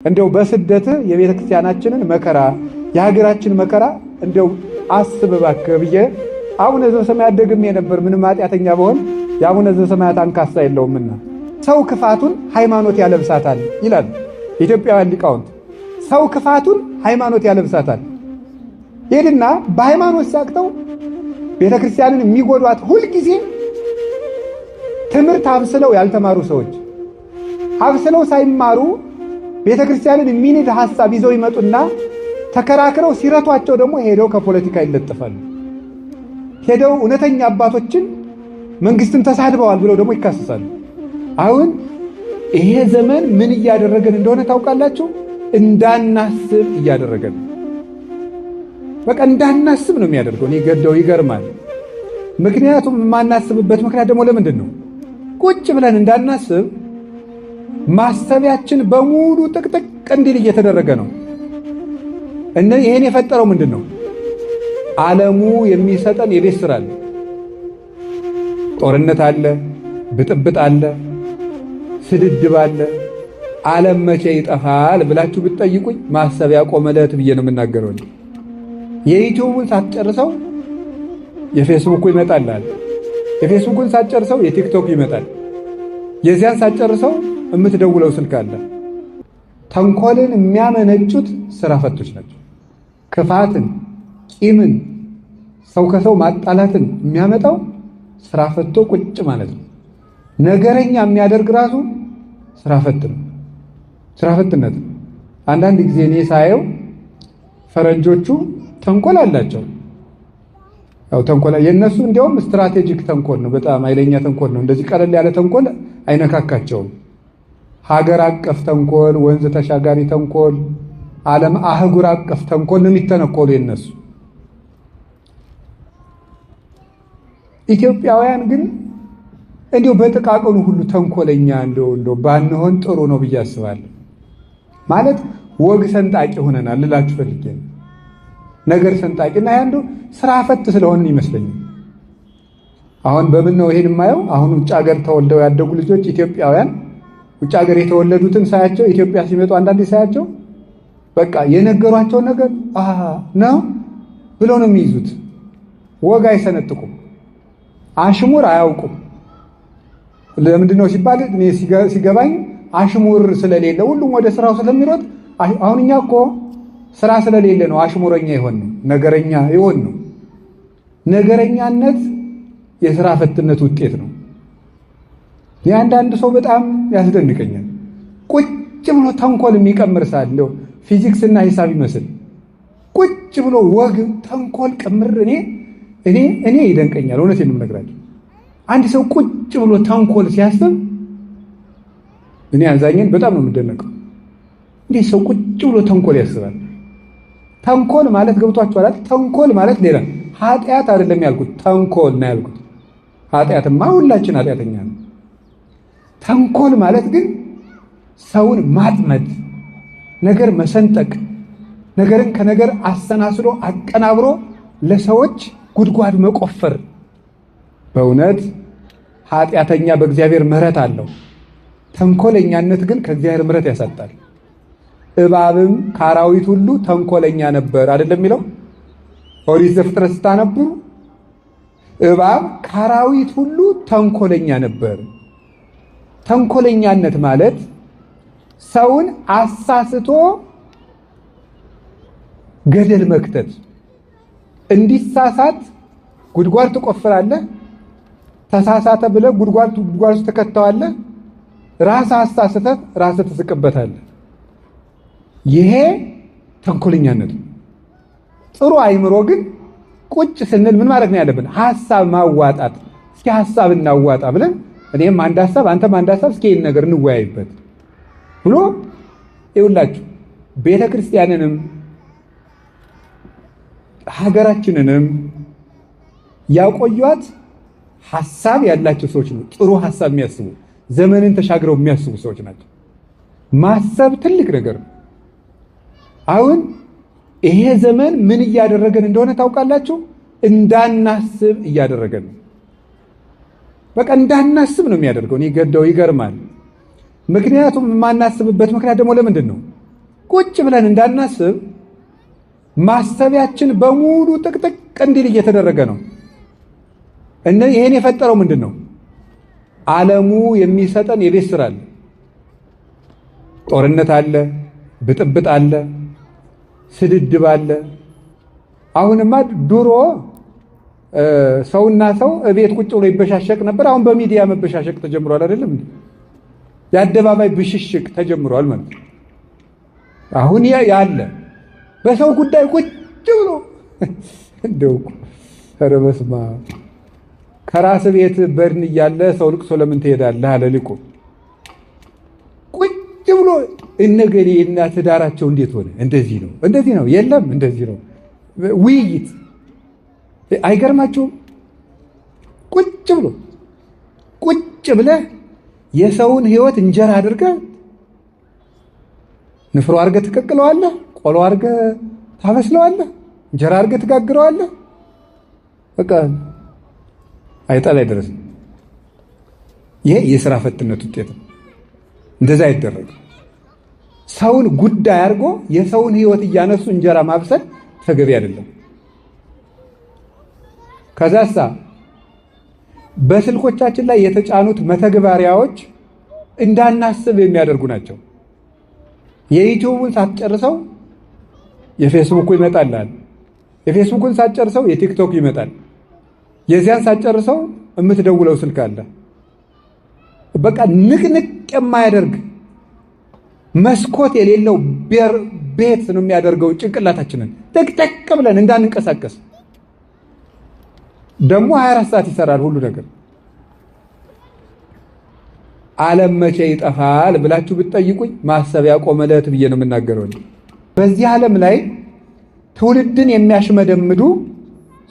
እንደው በስደት የቤተ ክርስቲያናችንን መከራ የሀገራችን መከራ እንደው አስብ እባክህ ብዬ አቡነ ዘበሰማያት ደግሜ ነበር። ምንም ኃጢአተኛ በሆን የአቡነ ዘበሰማያት አንካሳ የለውምና ሰው ክፋቱን ሃይማኖት ያለብሳታል ይላል ኢትዮጵያውያን ሊቃውንት። ሰው ክፋቱን ሃይማኖት ያለብሳታል ይልና በሃይማኖት ሳቅተው ቤተ ክርስቲያንን የሚጎዷት ሁልጊዜ ትምህርት አብስለው ያልተማሩ ሰዎች አብስለው ሳይማሩ ቤተ ክርስቲያንን የሚንድ ሐሳብ ይዘው ይመጡና ተከራክረው ሲረቷቸው ደግሞ ሄደው ከፖለቲካ ይለጥፋሉ። ሄደው እውነተኛ አባቶችን መንግስትን ተሳድበዋል ብለው ደግሞ ይካሰሳሉ። አሁን ይሄ ዘመን ምን እያደረገን እንደሆነ ታውቃላችሁ? እንዳናስብ እያደረገን። በቃ እንዳናስብ ነው የሚያደርገው። እኔ ገደው ይገርማል። ምክንያቱም የማናስብበት ምክንያት ደግሞ ለምንድን ነው? ቁጭ ብለን እንዳናስብ ማሰቢያችን በሙሉ ጥቅጥቅ እንዲል እየተደረገ ነው። ይሄን የፈጠረው ምንድን ነው? ዓለሙ የሚሰጠን የቤት ስራ አለ። ጦርነት አለ፣ ብጥብጥ አለ፣ ስድድብ አለ። ዓለም መቼ ይጠፋል ብላችሁ ብትጠይቁኝ ማሰቢያ ቆመለት ብዬ ነው የምናገረው። የዩቲዩብን ሳትጨርሰው የፌስቡኩ ይመጣል። የፌስቡኩን ሳትጨርሰው የቲክቶክ ይመጣል። የዚያን ሳትጨርሰው የምትደውለው ስልክ አለ። ተንኮልን የሚያመነጩት ስራ ፈቶች ናቸው። ክፋትን፣ ቂምን፣ ሰው ከሰው ማጣላትን የሚያመጣው ስራ ፈቶ ቁጭ ማለት ነው። ነገረኛ የሚያደርግ ራሱ ስራ ፈት ነው። ስራ ፈትነት ነው። አንዳንድ ጊዜ እኔ ሳየው ፈረንጆቹ ተንኮል አላቸው። ያው ተንኮል የነሱ እንዲያውም ስትራቴጂክ ተንኮል ነው። በጣም ኃይለኛ ተንኮል ነው። እንደዚህ ቀለል ያለ ተንኮል አይነካካቸውም። ሀገር አቀፍ ተንኮል፣ ወንዝ ተሻጋሪ ተንኮል፣ ዓለም አህጉር አቀፍ ተንኮል ነው የሚተነኮሉ የነሱ። ኢትዮጵያውያን ግን እንዲሁ በጥቃቅኑ ሁሉ ተንኮለኛ እንደው ባንሆን ጥሩ ነው ብዬ አስባለሁ። ማለት ወግ ሰንጣቂ ሆነናል ልላችሁ ፈልጌ ነው። ነገር ሰንጣቂና ያንዱ ስራ ፈት ስለሆንን ይመስለኛል። አሁን በምን ነው ይሄን የማየው? አሁን ውጭ ሀገር ተወልደው ያደጉ ልጆች ኢትዮጵያውያን ውጭ ሀገር የተወለዱትን ሳያቸው ኢትዮጵያ ሲመጡ አንዳንዴ ሳያቸው በቃ የነገሯቸው ነገር ነው ብለው ነው የሚይዙት። ወግ አይሰነጥቁም፣ አሽሙር አያውቁም። ለምንድን ነው ሲባል እኔ ሲገባኝ አሽሙር ስለሌለ ሁሉም ወደ ስራው ስለሚሮጥ። አሁን እኛ እኮ ስራ ስለሌለ ነው አሽሙረኛ ይሆን ነው ነገረኛ ይሆን ነው። ነገረኛነት የስራ ፈትነት ውጤት ነው። የአንዳንድ ሰው በጣም ያስደንቀኛል። ቁጭ ብሎ ተንኮል የሚቀምር ሳለ ፊዚክስ እና ሂሳብ ይመስል ቁጭ ብሎ ወግ ተንኮል ቅምር እኔ ይደንቀኛል። እውነቴን ነው የምነግራችሁ። አንድ ሰው ቁጭ ብሎ ተንኮል ሲያስብ እኔ አዛኝን በጣም ነው የምደነቀው። እንዴ ሰው ቁጭ ብሎ ተንኮል ያስባል? ተንኮል ማለት ገብቷችኋል? ተንኮል ማለት ሌላ ኃጢአት አይደለም ያልኩት፣ ተንኮል ነው ያልኩት። ኃጢአትማ ሁላችን ኃጢአተኛ ነው። ተንኮል ማለት ግን ሰውን ማጥመድ፣ ነገር መሰንጠቅ፣ ነገርን ከነገር አሰናስሎ አቀናብሮ ለሰዎች ጉድጓድ መቆፈር። በእውነት ኃጢአተኛ በእግዚአብሔር ምሕረት አለው። ተንኮለኛነት ግን ከእግዚአብሔር ምሕረት ያሳጣል። እባብም ከአራዊት ሁሉ ተንኮለኛ ነበር አይደለም የሚለው ኦሪት ዘፍጥረት ስታነብሩ፣ እባብ ከአራዊት ሁሉ ተንኮለኛ ነበር። ተንኮለኛነት ማለት ሰውን አሳስቶ ገደል መክተት። እንዲሳሳት ጉድጓድ ትቆፍራለህ፣ ተሳሳተ ብለህ ጉድጓድ ውስጥ ትከተዋለህ፣ ራስህ አሳስተህ ራስህ ትስቅበታለህ። ይሄ ተንኮለኛነት ነው። ጥሩ አይምሮ ግን ቁጭ ስንል ምን ማድረግ ነው ያለብን? ሐሳብ ማዋጣት። እስኪ ሐሳብ እናዋጣ ብለን እኔም አንድ ሐሳብ አንተም አንድ ሐሳብ እስኪ ይሄን ነገር እንወያይበት ብሎ ይውላችሁ ቤተ ክርስቲያንንም ሀገራችንንም ያቆዩት ሐሳብ ያላቸው ሰዎች ነው። ጥሩ ሐሳብ የሚያስቡ ዘመንን ተሻግረው የሚያስቡ ሰዎች ናቸው። ማሰብ ትልቅ ነገር ነው። አሁን ይሄ ዘመን ምን እያደረገን እንደሆነ ታውቃላችሁ? እንዳናስብ እያደረገን ነው። በቃ እንዳናስብ ነው የሚያደርገው። እኔ ገደው ይገርማል። ምክንያቱም የማናስብበት ምክንያት ደግሞ ለምንድን ነው? ቁጭ ብለን እንዳናስብ ማሰቢያችን በሙሉ ጥቅጥቅ እንዲል እየተደረገ ነው። ይሄን የፈጠረው ምንድን ነው? ዓለሙ የሚሰጠን የቤት ስራ አለ። ጦርነት አለ፣ ብጥብጥ አለ፣ ስድድብ አለ። አሁንማ ድሮ ሰውና ሰው እቤት ቁጭ ብሎ ይበሻሸቅ ነበር። አሁን በሚዲያ መበሻሸቅ ተጀምሯል አይደለም እንዴ? የአደባባይ ብሽሽቅ ተጀምሯል ማለት ነው። አሁን ያለ በሰው ጉዳይ ቁጭ ብሎ እንደው ኧረ በስመ አብ ከራስ ቤት በድን እያለ ሰው ልቅሶ ለምን ትሄዳለህ አለ ሊቁ። ቁጭ ብሎ እነገሌ እና ትዳራቸው እንዴት ሆነ? እንደዚህ ነው የለም እንደዚህ ነው ውይይት። አይገርማችሁም? ቁጭ ብለህ የሰውን ህይወት እንጀራ አድርገህ ንፍሮ አድርገህ ትቀቅለዋለህ፣ ቆሎ አድርገህ ታበስለዋለህ፣ እንጀራ አድርገህ ትጋግረዋለህ። በቃ አይጣል አይደረስም። ይሄ የሥራ ፈትነት ውጤት ነው። እንደዛ አይደረግም። ሰውን ጉዳይ አድርጎ የሰውን ህይወት እያነሱ እንጀራ ማብሰል ተገቢ አይደለም። ከዛሳ በስልኮቻችን ላይ የተጫኑት መተግበሪያዎች እንዳናስብ የሚያደርጉ ናቸው። የዩቲዩብን ሳትጨርሰው የፌስቡክ ይመጣልሃል። የፌስቡክን ሳትጨርሰው የቲክቶክ ይመጣል። የዚያን ሳትጨርሰው የምትደውለው ስልክ አለ። በቃ ንቅንቅ የማያደርግ መስኮት የሌለው ቤት ነው የሚያደርገው ጭንቅላታችንን ጠቅጠቅ ብለን እንዳንንቀሳቀስ። ደግሞ 24 ሰዓት ይሰራል ሁሉ ነገር። ዓለም መቼ ይጠፋል ብላችሁ ብትጠይቁኝ ማሰቢያ ቆመለት ብዬ ነው የምናገረው። በዚህ ዓለም ላይ ትውልድን የሚያሽመደምዱ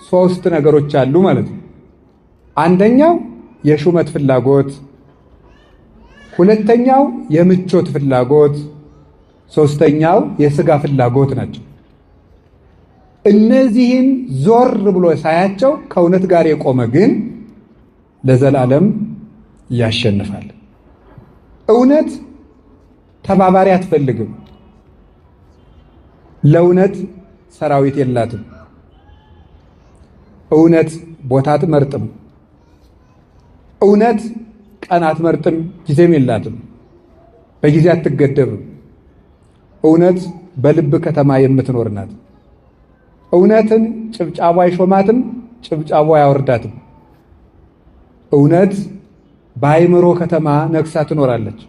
3 ነገሮች አሉ ማለት ነው። አንደኛው የሹመት ፍላጎት፣ ሁለተኛው የምቾት ፍላጎት፣ ሶስተኛው የሥጋ ፍላጎት ናቸው። እነዚህን ዞር ብሎ ሳያቸው ከእውነት ጋር የቆመ ግን ለዘላለም ያሸንፋል። እውነት ተባባሪ አትፈልግም። ለእውነት ሰራዊት የላትም። እውነት ቦታ አትመርጥም። እውነት ቀን አትመርጥም፣ ጊዜም የላትም። በጊዜ አትገደብም። እውነት በልብ ከተማ የምትኖር ናት። እውነትን ጭብጫቧ አይሾማትም፣ ጭብጫቧ አያወርዳትም። እውነት በአእምሮ ከተማ ነግሳ ትኖራለች።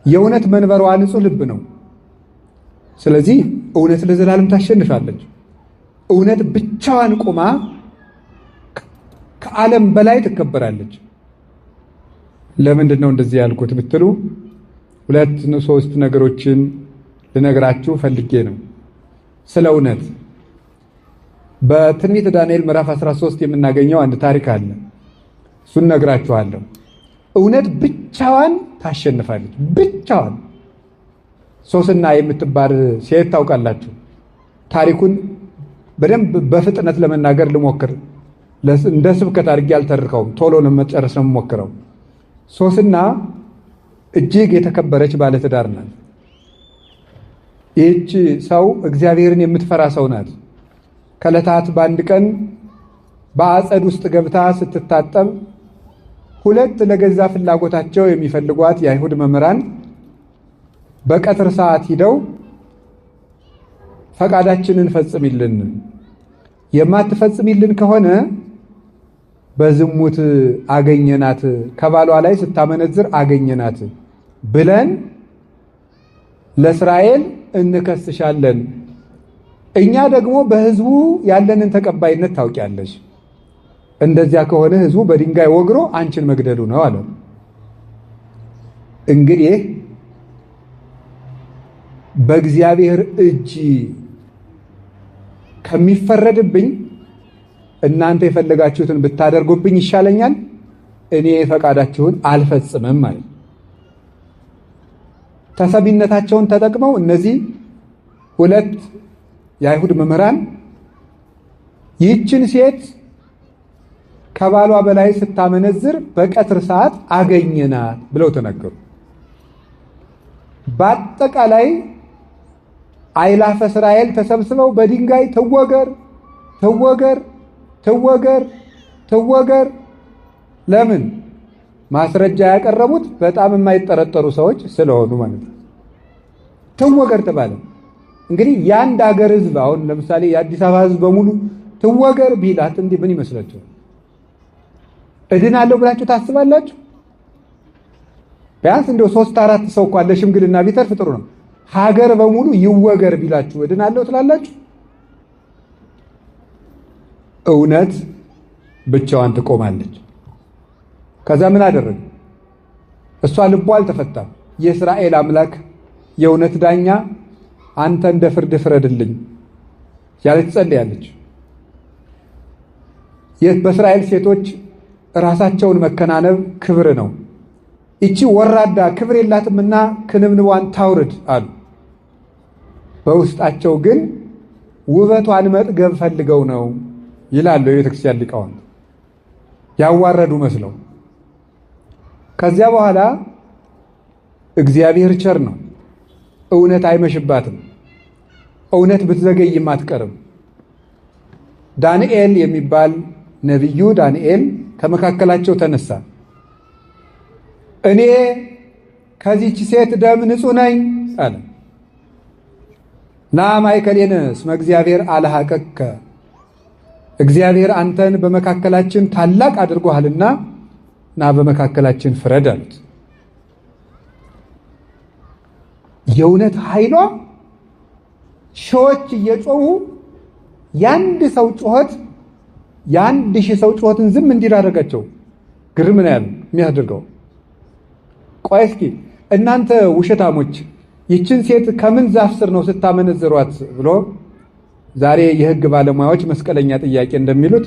የእውነት መንበሯ ንጹሕ ልብ ነው። ስለዚህ እውነት ለዘላለም ታሸንፋለች። እውነት ብቻዋን ቆማ ከዓለም በላይ ትከበራለች። ለምንድን ነው እንደዚህ ያልኩት ብትሉ 2-3 ነገሮችን ልነግራችሁ ፈልጌ ነው። ስለ እውነት በትንቢተ ዳንኤል ምዕራፍ 13 የምናገኘው አንድ ታሪክ አለ። እሱን ነግራችኋለሁ። እውነት ብቻዋን ታሸንፋለች። ብቻዋን። ሶስና የምትባል ሴት ታውቃላችሁ። ታሪኩን በደንብ በፍጥነት ለመናገር ልሞክር። እንደ ስብከት አድርጌ አልተርከውም። ቶሎ ለመጨረስ ነው የምሞክረው። ሶስና እጅግ የተከበረች ባለትዳር ናት። ይህች ሰው እግዚአብሔርን የምትፈራ ሰው ናት። ከዕለታት በአንድ ቀን በአጸድ ውስጥ ገብታ ስትታጠብ 2 ለገዛ ፍላጎታቸው የሚፈልጓት የአይሁድ መምህራን በቀትር ሰዓት ሂደው ፈቃዳችንን ፈጽሚልን፣ የማትፈጽሚልን ከሆነ በዝሙት አገኘናት፣ ከባሏ ላይ ስታመነዝር አገኘናት ብለን ለእስራኤል እንከስሻለን። እኛ ደግሞ በሕዝቡ ያለንን ተቀባይነት ታውቂያለሽ። እንደዚያ ከሆነ ሕዝቡ በድንጋይ ወግሮ አንቺን መግደሉ ነው አለ። እንግዲህ በእግዚአብሔር እጅ ከሚፈረድብኝ እናንተ የፈለጋችሁትን ብታደርጉብኝ ይሻለኛል፣ እኔ ፈቃዳችሁን አልፈጽምም ማለት። ተሰቢነታቸውን ተጠቅመው እነዚህ 2 የአይሁድ መምህራን ይህችን ሴት ከባሏ በላይ ስታመነዝር በቀትር ሰዓት አገኘናት ብለው ተናገሩ። በአጠቃላይ አእላፈ እስራኤል ተሰብስበው በድንጋይ ትወገር ትወገር ትወገር ትወገር። ለምን? ማስረጃ ያቀረቡት በጣም የማይጠረጠሩ ሰዎች ስለሆኑ ማለት ነው። ትወገር ተባለ። እንግዲህ የአንድ ሀገር ህዝብ አሁን ለምሳሌ የአዲስ አበባ ህዝብ በሙሉ ትወገር ቢላት እንዲህ ምን ይመስላችኋል? እድናለሁ ብላችሁ ታስባላችሁ? ቢያንስ እንደው 3-4 ሰው እንኳን ለሽምግልና ቢተርፍ ጥሩ ነው። ሀገር በሙሉ ይወገር ቢላችሁ እድናለሁ ትላላችሁ? እውነት ብቻዋን ትቆማለች። ከዛ ምን አደረገ? እሷ ልቧ አልተፈታም። የእስራኤል አምላክ የእውነት ዳኛ አንተ እንደ ፍርድ ፍረድልኝ ያለች ጸልያለች። በእስራኤል ሴቶች ራሳቸውን መከናነብ ክብር ነው። እቺ ወራዳ ክብር የላትምና ክንብንቧን ታውርድ አሉ። በውስጣቸው ግን ውበቷን መጥገብ ፈልገው ነው ይላሉ የቤተክርስቲያን ሊቃውንት፣ ያዋረዱ መስለው። ከዚያ በኋላ እግዚአብሔር ቸር ነው። እውነት አይመሽባትም። እውነት ብትዘገይም አትቀርም። ዳንኤል የሚባል ነቢዩ ዳንኤል ከመካከላቸው ተነሳ። እኔ ከዚች ሴት ደም ንጹሕ ነኝ አለ። ና ማእከሌነ እስመ እግዚአብሔር አልሃቀከ፣ እግዚአብሔር አንተን በመካከላችን ታላቅ አድርጎሃልና ና በመካከላችን ፍረድ አሉት። የእውነት ኃይሏ ሺዎች እየጮሁ የአንድ ሰው ጩኸት የ1000 ሰው ጩኸትን ዝም እንዲል አደረጋቸው። ግርም ነው ያለው የሚያደርገው። ቆይ እስኪ እናንተ ውሸታሞች ይችን ሴት ከምን ዛፍ ስር ነው ስታመነዝሯት ብሎ ዛሬ የሕግ ባለሙያዎች መስቀለኛ ጥያቄ እንደሚሉት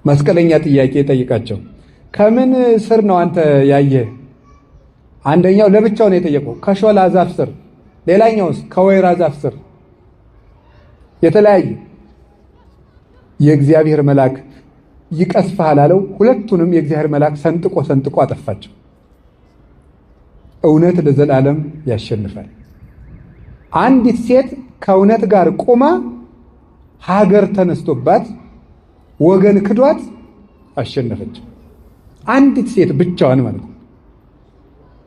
መስቀለኛ ጥያቄ ጠይቃቸው። ከምን ስር ነው አንተ ያየህ? አንደኛው ለብቻው ነው የጠየቀው፣ ከሾላ ዛፍ ስር። ሌላኛውስ ከወይራ ዛፍ ስር። የተለያየ የእግዚአብሔር መልአክ ይቀስፍሃል አለው። ሁለቱንም የእግዚአብሔር መልአክ ሰንጥቆ ሰንጥቆ አጠፋቸው። እውነት ለዘላለም ያሸንፋል። አንዲት ሴት ከእውነት ጋር ቆማ ሀገር ተነስቶባት ወገን ክዷት አሸነፈች። አንዲት ሴት ብቻዋን ማለት ነው።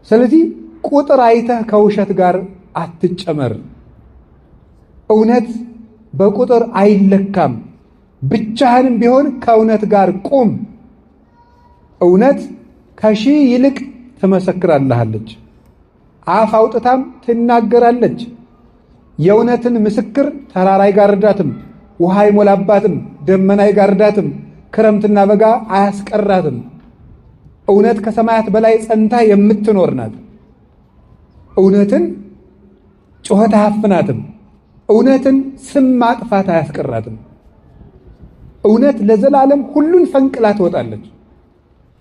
ስለዚህ ቁጥር አይተህ ከውሸት ጋር አትጨመር። እውነት በቁጥር አይለካም። ብቻህንም ቢሆን ከእውነት ጋር ቁም። እውነት ከሺህ ይልቅ ትመሰክራለች፣ አፍ አውጥታም ትናገራለች። የእውነትን ምስክር ተራራ አይጋርዳትም፣ ውሃ አይሞላባትም፣ ደመና አይጋርዳትም፣ ክረምትና በጋ አያስቀራትም። እውነት ከሰማያት በላይ ጸንታ የምትኖር ናት። እውነትን ጩኸት አያፍናትም። እውነትን ስም ማጥፋት አያስቀራትም። እውነት ለዘላለም ሁሉን ፈንቅላ ትወጣለች።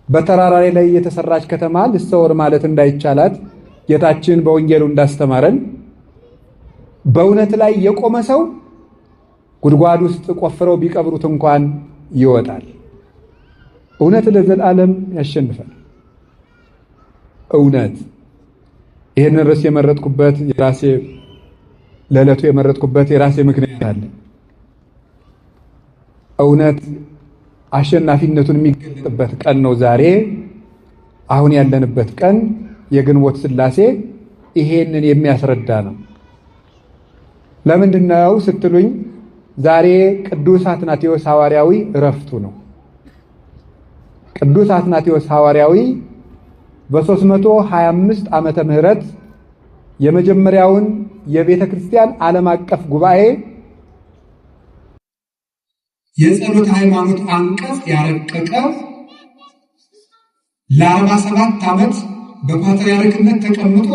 በተራራ ላይ የተሰራች ከተማ ልትሰወር ማለት እንዳይቻላት ጌታችን በወንጌሉ እንዳስተማረን በእውነት ላይ የቆመ ሰው ጉድጓድ ውስጥ ቆፍረው ቢቀብሩት እንኳን ይወጣል። እውነት ለዘላለም ያሸንፋል። እውነት ይህንን ርዕስ የመረጥኩበት የራሴ ለዕለቱ የመረጥኩበት የራሴ ምክንያት አለ። እውነት አሸናፊነቱን የሚገለጥበት ቀን ነው ዛሬ። አሁን ያለንበት ቀን የግንቦት ሥላሴ ይሄንን የሚያስረዳ ነው። ለምንድን ነው ስትሉኝ፣ ዛሬ ቅዱስ አትናቴዎስ ሐዋርያዊ ዕረፍቱ ነው። ቅዱስ አትናቴዎስ ሐዋርያዊ በ325 ዓመተ ምህረት የመጀመሪያውን የቤተ ክርስቲያን ዓለም አቀፍ ጉባኤ የጸሎት ሃይማኖት አንቀጽ ያረቀቀ ለ47 ዓመት በፓትርያርክነት ተቀምጦ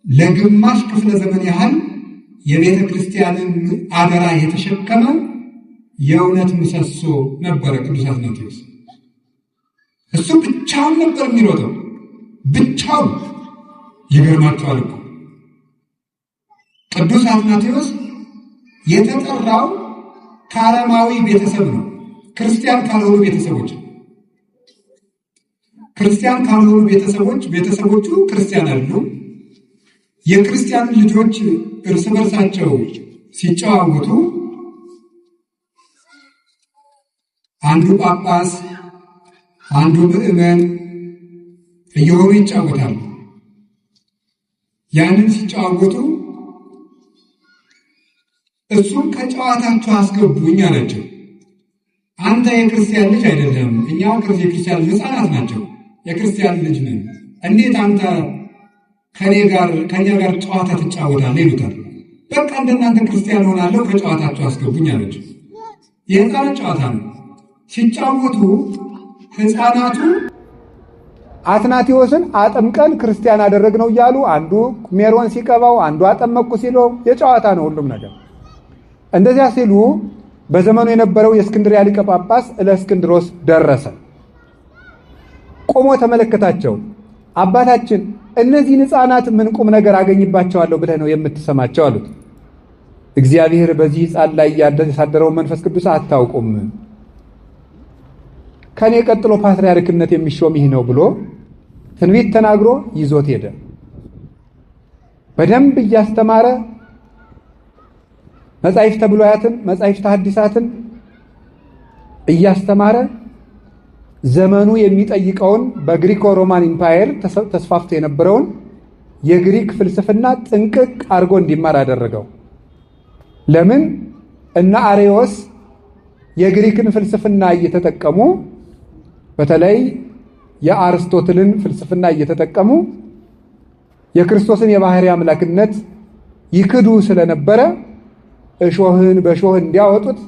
ለግማሽ ክፍለ ዘመን ያህል የቤተ ክርስቲያንን አደራ የተሸከመ የእውነት ምሰሶ ነበረ ቅዱስ አትናቴዎስ። እሱ ብቻውን ነበር የሚሮጠው፣ ብቻውን። ይገርማቸዋል እኮ ቅዱስ አትናቴዎስ የተጠራው ከአረማዊ ቤተሰብ ነው። ክርስቲያን ካልሆኑ ቤተሰቦች ቤተሰቦቹ ክርስቲያን አይደሉም። የክርስቲያን ልጆች እርስ በርሳቸው ሲጨዋወቱ አንዱ ጳጳስ አንዱ ምዕመን እየሆኑ ይጫወታሉ። ያንን ሲጫወቱ እሱም ከጨዋታቸው አስገቡኝ አላቸው። አንተ የክርስቲያን ልጅ አይደለም፣ እኛ የክርስቲያን ሕፃናት ናቸው፣ የክርስቲያን ልጅ ነን። እንዴት አንተ ከኛ ጋር ጨዋታ ትጫወታለህ? ይሉታል። በቃ እንደናንተ ክርስቲያን ሆናለሁ፣ ከጨዋታቸው አስገቡኝ አላቸው። የሕፃናት ጨዋታ ነው። ሲጫወቱ ሕፃናቱ አትናቴዎስን አጥምቀን ክርስቲያን አደረግነው እያሉ አንዱ ሜሮን ሲቀባው፣ አንዱ አጠመቅኩ ሲለው የጨዋታ ነው ሁሉም ነገር። እንደዚያ ሲሉ በዘመኑ የነበረው የእስክንድርያ ሊቀ ጳጳስ እለእስክንድሮስ ደረሰ። ቆሞ ተመለከታቸው። አባታችን እነዚህን ሕፃናት ምን ቁም ነገር አገኝባቸዋለሁ ብለህ ነው የምትሰማቸው? አሉት። እግዚአብሔር በዚህ ሕፃን ላይ ያሳደረውን መንፈስ ቅዱስ አታውቁም፣ ከኔ ቀጥሎ ፓትርያርክነት የሚሾም ይህ ነው ብሎ ትንቢት ተናግሮ ይዞት ሄደ። በደንብ እያስተማረ መጻሕፍተ ብሉያትን መጻሕፍተ ሐዲሳትን እያስተማረ ዘመኑ የሚጠይቀውን በግሪኮ ሮማን ኢምፓየር ተስፋፍቶ የነበረውን የግሪክ ፍልስፍና ጥንቅቅ አድርጎ እንዲማር አደረገው። ለምን? እነ አሬዎስ የግሪክን ፍልስፍና እየተጠቀሙ በተለይ የአርስቶትልን ፍልስፍና እየተጠቀሙ የክርስቶስን የባህሪ አምላክነት ይክዱ ስለነበረ እሾህን በሾህ እንዲያወጡት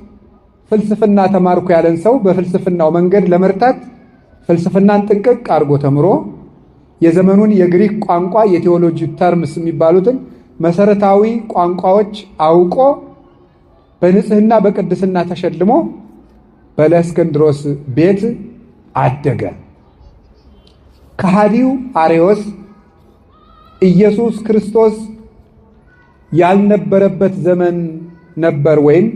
ፍልስፍና ተማርኩ ያለን ሰው በፍልስፍናው መንገድ ለመርታት ፍልስፍናን ጥንቅቅ አድርጎ ተምሮ የዘመኑን የግሪክ ቋንቋ የቴዎሎጂ ተርምስ የሚባሉትን መሰረታዊ ቋንቋዎች አውቆ በንጽህና በቅድስና ተሸልሞ በእለእስክንድሮስ ቤት አደገ። ከሃዲው አሬዎስ ኢየሱስ ክርስቶስ ያልነበረበት ዘመን ነበር ወይም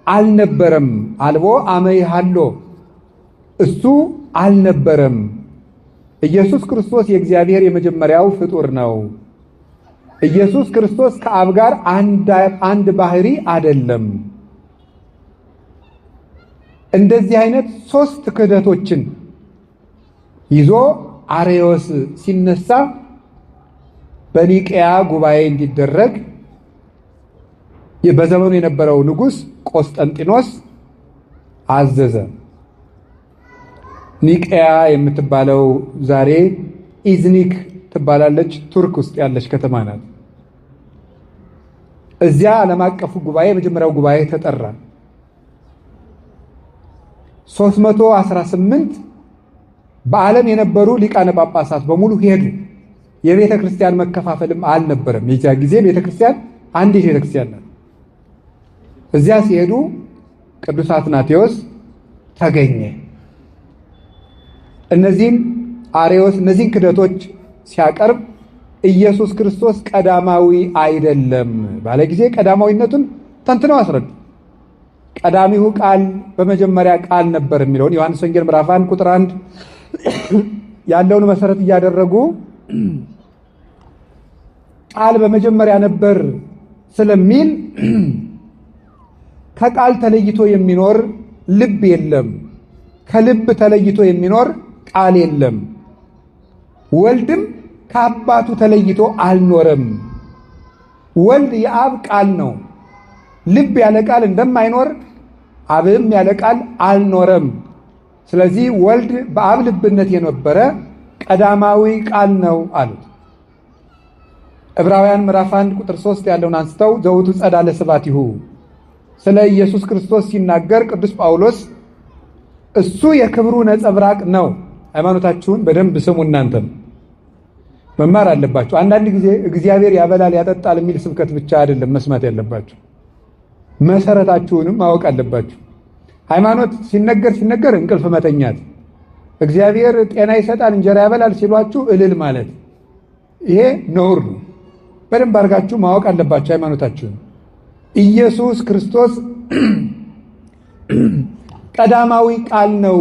አልነበረም። አልቦ አመይሃሎ እሱ አልነበረም። ኢየሱስ ክርስቶስ የእግዚአብሔር የመጀመሪያው ፍጡር ነው። ኢየሱስ ክርስቶስ ከአብ ጋር አንድ ባህሪ አይደለም። እንደዚህ አይነት ሶስት ክህደቶችን ይዞ አሬዎስ ሲነሳ በኒቅያ ጉባኤ እንዲደረግ በዘመኑ የነበረው ንጉሥ ቆስጠንጢኖስ አዘዘ። ኒቅያ የምትባለው ዛሬ ኢዝኒክ ትባላለች፣ ቱርክ ውስጥ ያለች ከተማ ናት። እዚያ ዓለም አቀፉ ጉባኤ የመጀመሪያው ጉባኤ ተጠራ። 318 በዓለም የነበሩ ሊቃነ ጳጳሳት በሙሉ ሄዱ። የቤተ ክርስቲያን መከፋፈልም አልነበረም። የዚያ ጊዜ ቤተ ክርስቲያን አንዲት ቤተ ክርስቲያን ናት። እዚያ ሲሄዱ ቅዱስ አትናቴዎስ ተገኘ። እነዚህን ክህደቶች ሲያቀርብ ኢየሱስ ክርስቶስ ቀዳማዊ አይደለም ባለ ጊዜ ቀዳማዊነቱን ተንትነው አስረዱ። ቀዳሚው ቃል በመጀመሪያ ቃል ነበር የሚለውን ዮሐንስ ወንጌል ምዕራፍ 1 ቁጥር 1 ያለውን መሰረት እያደረጉ ቃል በመጀመሪያ ነበር ስለሚል ከቃል ተለይቶ የሚኖር ልብ የለም፣ ከልብ ተለይቶ የሚኖር ቃል የለም። ወልድም ከአባቱ ተለይቶ አልኖረም። ወልድ የአብ ቃል ነው። ልብ ያለ ቃል እንደማይኖር አብም ያለ ቃል አልኖረም። ስለዚህ ወልድ በአብ ልብነት የነበረ ቀዳማዊ ቃል ነው አሉት። ዕብራውያን ምዕራፍ 1 ቁጥር 3 ያለውን አንስተው ዘውቱ ጸዳለ ስብሐቲሁ ስለ ኢየሱስ ክርስቶስ ሲናገር ቅዱስ ጳውሎስ እሱ የክብሩ ነጸብራቅ ነው። ሃይማኖታችሁን በደንብ ስሙ። እናንተም መማር አለባችሁ። አንዳንድ ጊዜ እግዚአብሔር ያበላል ያጠጣል የሚል ስብከት ብቻ አይደለም መስማት ያለባችሁ፣ መሰረታችሁንም ማወቅ አለባችሁ። ሃይማኖት ሲነገር እንቅልፍ መተኛት፣ እግዚአብሔር ጤና ይሰጣል እንጀራ ያበላል ሲሏችሁ እልል ማለት፣ ይሄ ነውር ነው። በደንብ አድርጋችሁ ማወቅ አለባችሁ ሃይማኖታችሁን። ኢየሱስ ክርስቶስ ቀዳማዊ ቃል ነው።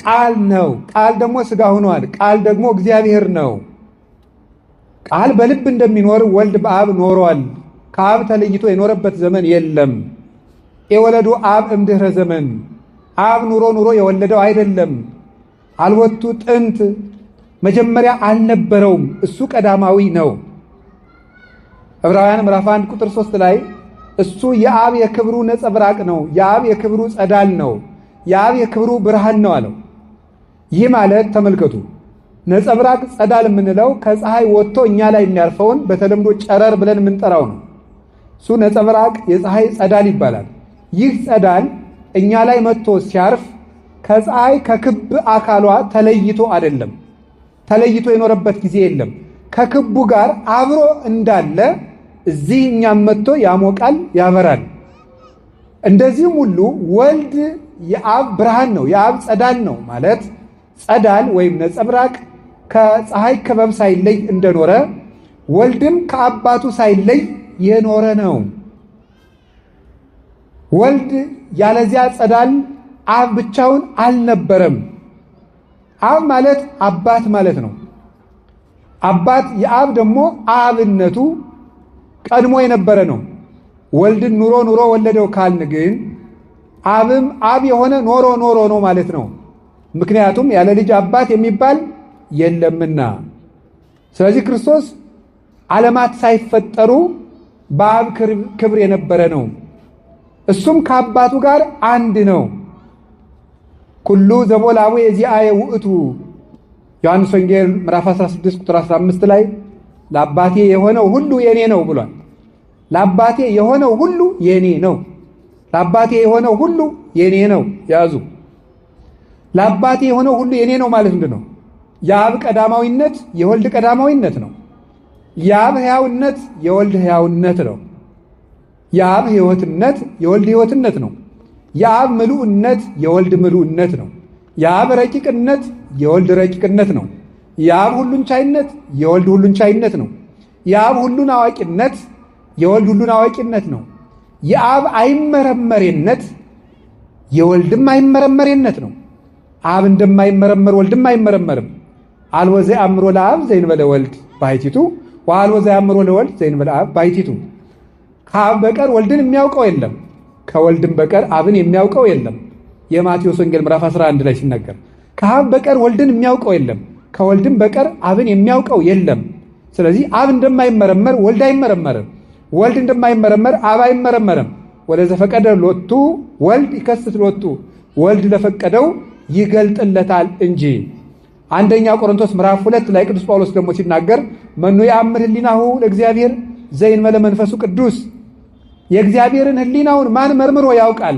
ቃል ነው። ቃል ደግሞ ሥጋ ሆኗል። ቃል ደግሞ እግዚአብሔር ነው። ቃል በልብ እንደሚኖር ወልድ በአብ ኖሯል። ከአብ ተለይቶ የኖረበት ዘመን የለም። የወለዱ አብ እምድኅረ ዘመን አብ ኑሮ የወለደው አይደለም። አልወቱ ጥንት መጀመሪያ አልነበረውም፣ እሱ ቀዳማዊ ነው። ዕብራውያን ምዕራፍ 1 ቁጥር 3 ላይ እሱ የአብ የክብሩ ነጸብራቅ ነው፣ የአብ የክብሩ ጸዳል ነው፣ የአብ የክብሩ ብርሃን ነው አለው። ይህ ማለት ተመልከቱ፣ ነጸብራቅ ጸዳል የምንለው ከፀሐይ ወጥቶ እኛ ላይ የሚያርፈውን በተለምዶ ጨረር ብለን የምንጠራው ነው። እሱ ነጸብራቅ የፀሐይ ጸዳል ይባላል። ይህ ጸዳል እኛ ላይ መጥቶ ሲያርፍ ከፀሐይ ከክብ አካሏ ተለይቶ አይደለም፣ ተለይቶ የኖረበት ጊዜ የለም። ከክቡ ጋር አብሮ እንዳለ እዚህ እኛም መጥቶ ያሞቃል፣ ያበራል። እንደዚህም ሁሉ ወልድ የአብ ብርሃን ነው፣ የአብ ጸዳል ነው ማለት ጸዳል ወይም ነጸብራቅ ከፀሐይ ክበብ ሳይለይ እንደኖረ ወልድም ከአባቱ ሳይለይ የኖረ ነው። ወልድ ያለዚያ ጸዳል አብ ብቻውን አልነበረም። አብ ማለት አባት ማለት ነው። አባት የአብ ደግሞ አብነቱ ቀድሞ የነበረ ነው። ወልድን ኑሮ ወለደው ካልን ግን አብም አብ የሆነ ኖሮ ነው ማለት ነው። ምክንያቱም ያለ ልጅ አባት የሚባል የለምና። ስለዚህ ክርስቶስ ዓለማት ሳይፈጠሩ በአብ ክብር የነበረ ነው። እሱም ከአባቱ ጋር አንድ ነው። ኩሉ ዘቦላዊ የዚአየ ውእቱ ዮሐንስ ወንጌል ምዕራፍ 16 ቁጥር 15 ላይ ለአባቴ የሆነው ሁሉ የኔ ነው ብሏል። ለአባቴ የሆነው ሁሉ የኔ ነው። ለአባቴ የሆነው ሁሉ የኔ ነው። ያዙ። ለአባቴ የሆነው ሁሉ የኔ ነው ማለት ምንድን ነው? የአብ ቀዳማዊነት የወልድ ቀዳማዊነት ነው። የአብ ሕያውነት የወልድ ሕያውነት ነው። የአብ ሕይወትነት የወልድ ሕይወትነት ነው። የአብ ምሉዕነት የወልድ ምሉዕነት ነው። የአብ ረቂቅነት የወልድ ረቂቅነት ነው። የአብ ሁሉን ቻይነት የወልድ ሁሉን ቻይነት ነው። የአብ ሁሉን አዋቂነት የወልድ ሁሉን አዋቂነት ነው። የአብ አይመረመሬነት የወልድም አይመረመሬነት ነው። አብ እንደማይመረመር ወልድም አይመረመርም። አልቦ ዘአምሮ ለአብ ዘእንበለ ወልድ ባሕቲቱ ወአልቦ ዘአምሮ ለወልድ ዘእንበለ አብ ባሕቲቱ። ከአብ በቀር ወልድን የሚያውቀው የለም፣ ከወልድም በቀር አብን የሚያውቀው የለም። የማቴዎስ ወንጌል ምዕራፍ 11 ላይ ሲናገር ከአብ በቀር ወልድን የሚያውቀው የለም፣ ከወልድም በቀር አብን የሚያውቀው የለም። ስለዚህ አብ እንደማይመረመር ወልድ አይመረመርም፣ ወልድ እንደማይመረመር አብ አይመረመርም። ወለዘፈቀደ ሎቱ ወልድ ይከስት ሎቱ፣ ወልድ ለፈቀደው ይገልጥለታል እንጂ። አንደኛ ቆሮንቶስ ምዕራፍ 2 ላይ ቅዱስ ጳውሎስ ደግሞ ሲናገር መኑ ያአምር ሕሊናሁ ለእግዚአብሔር ዘእንበለ መንፈሱ ቅዱስ፣ የእግዚአብሔርን ሕሊናውን ማን መርምሮ ያውቃል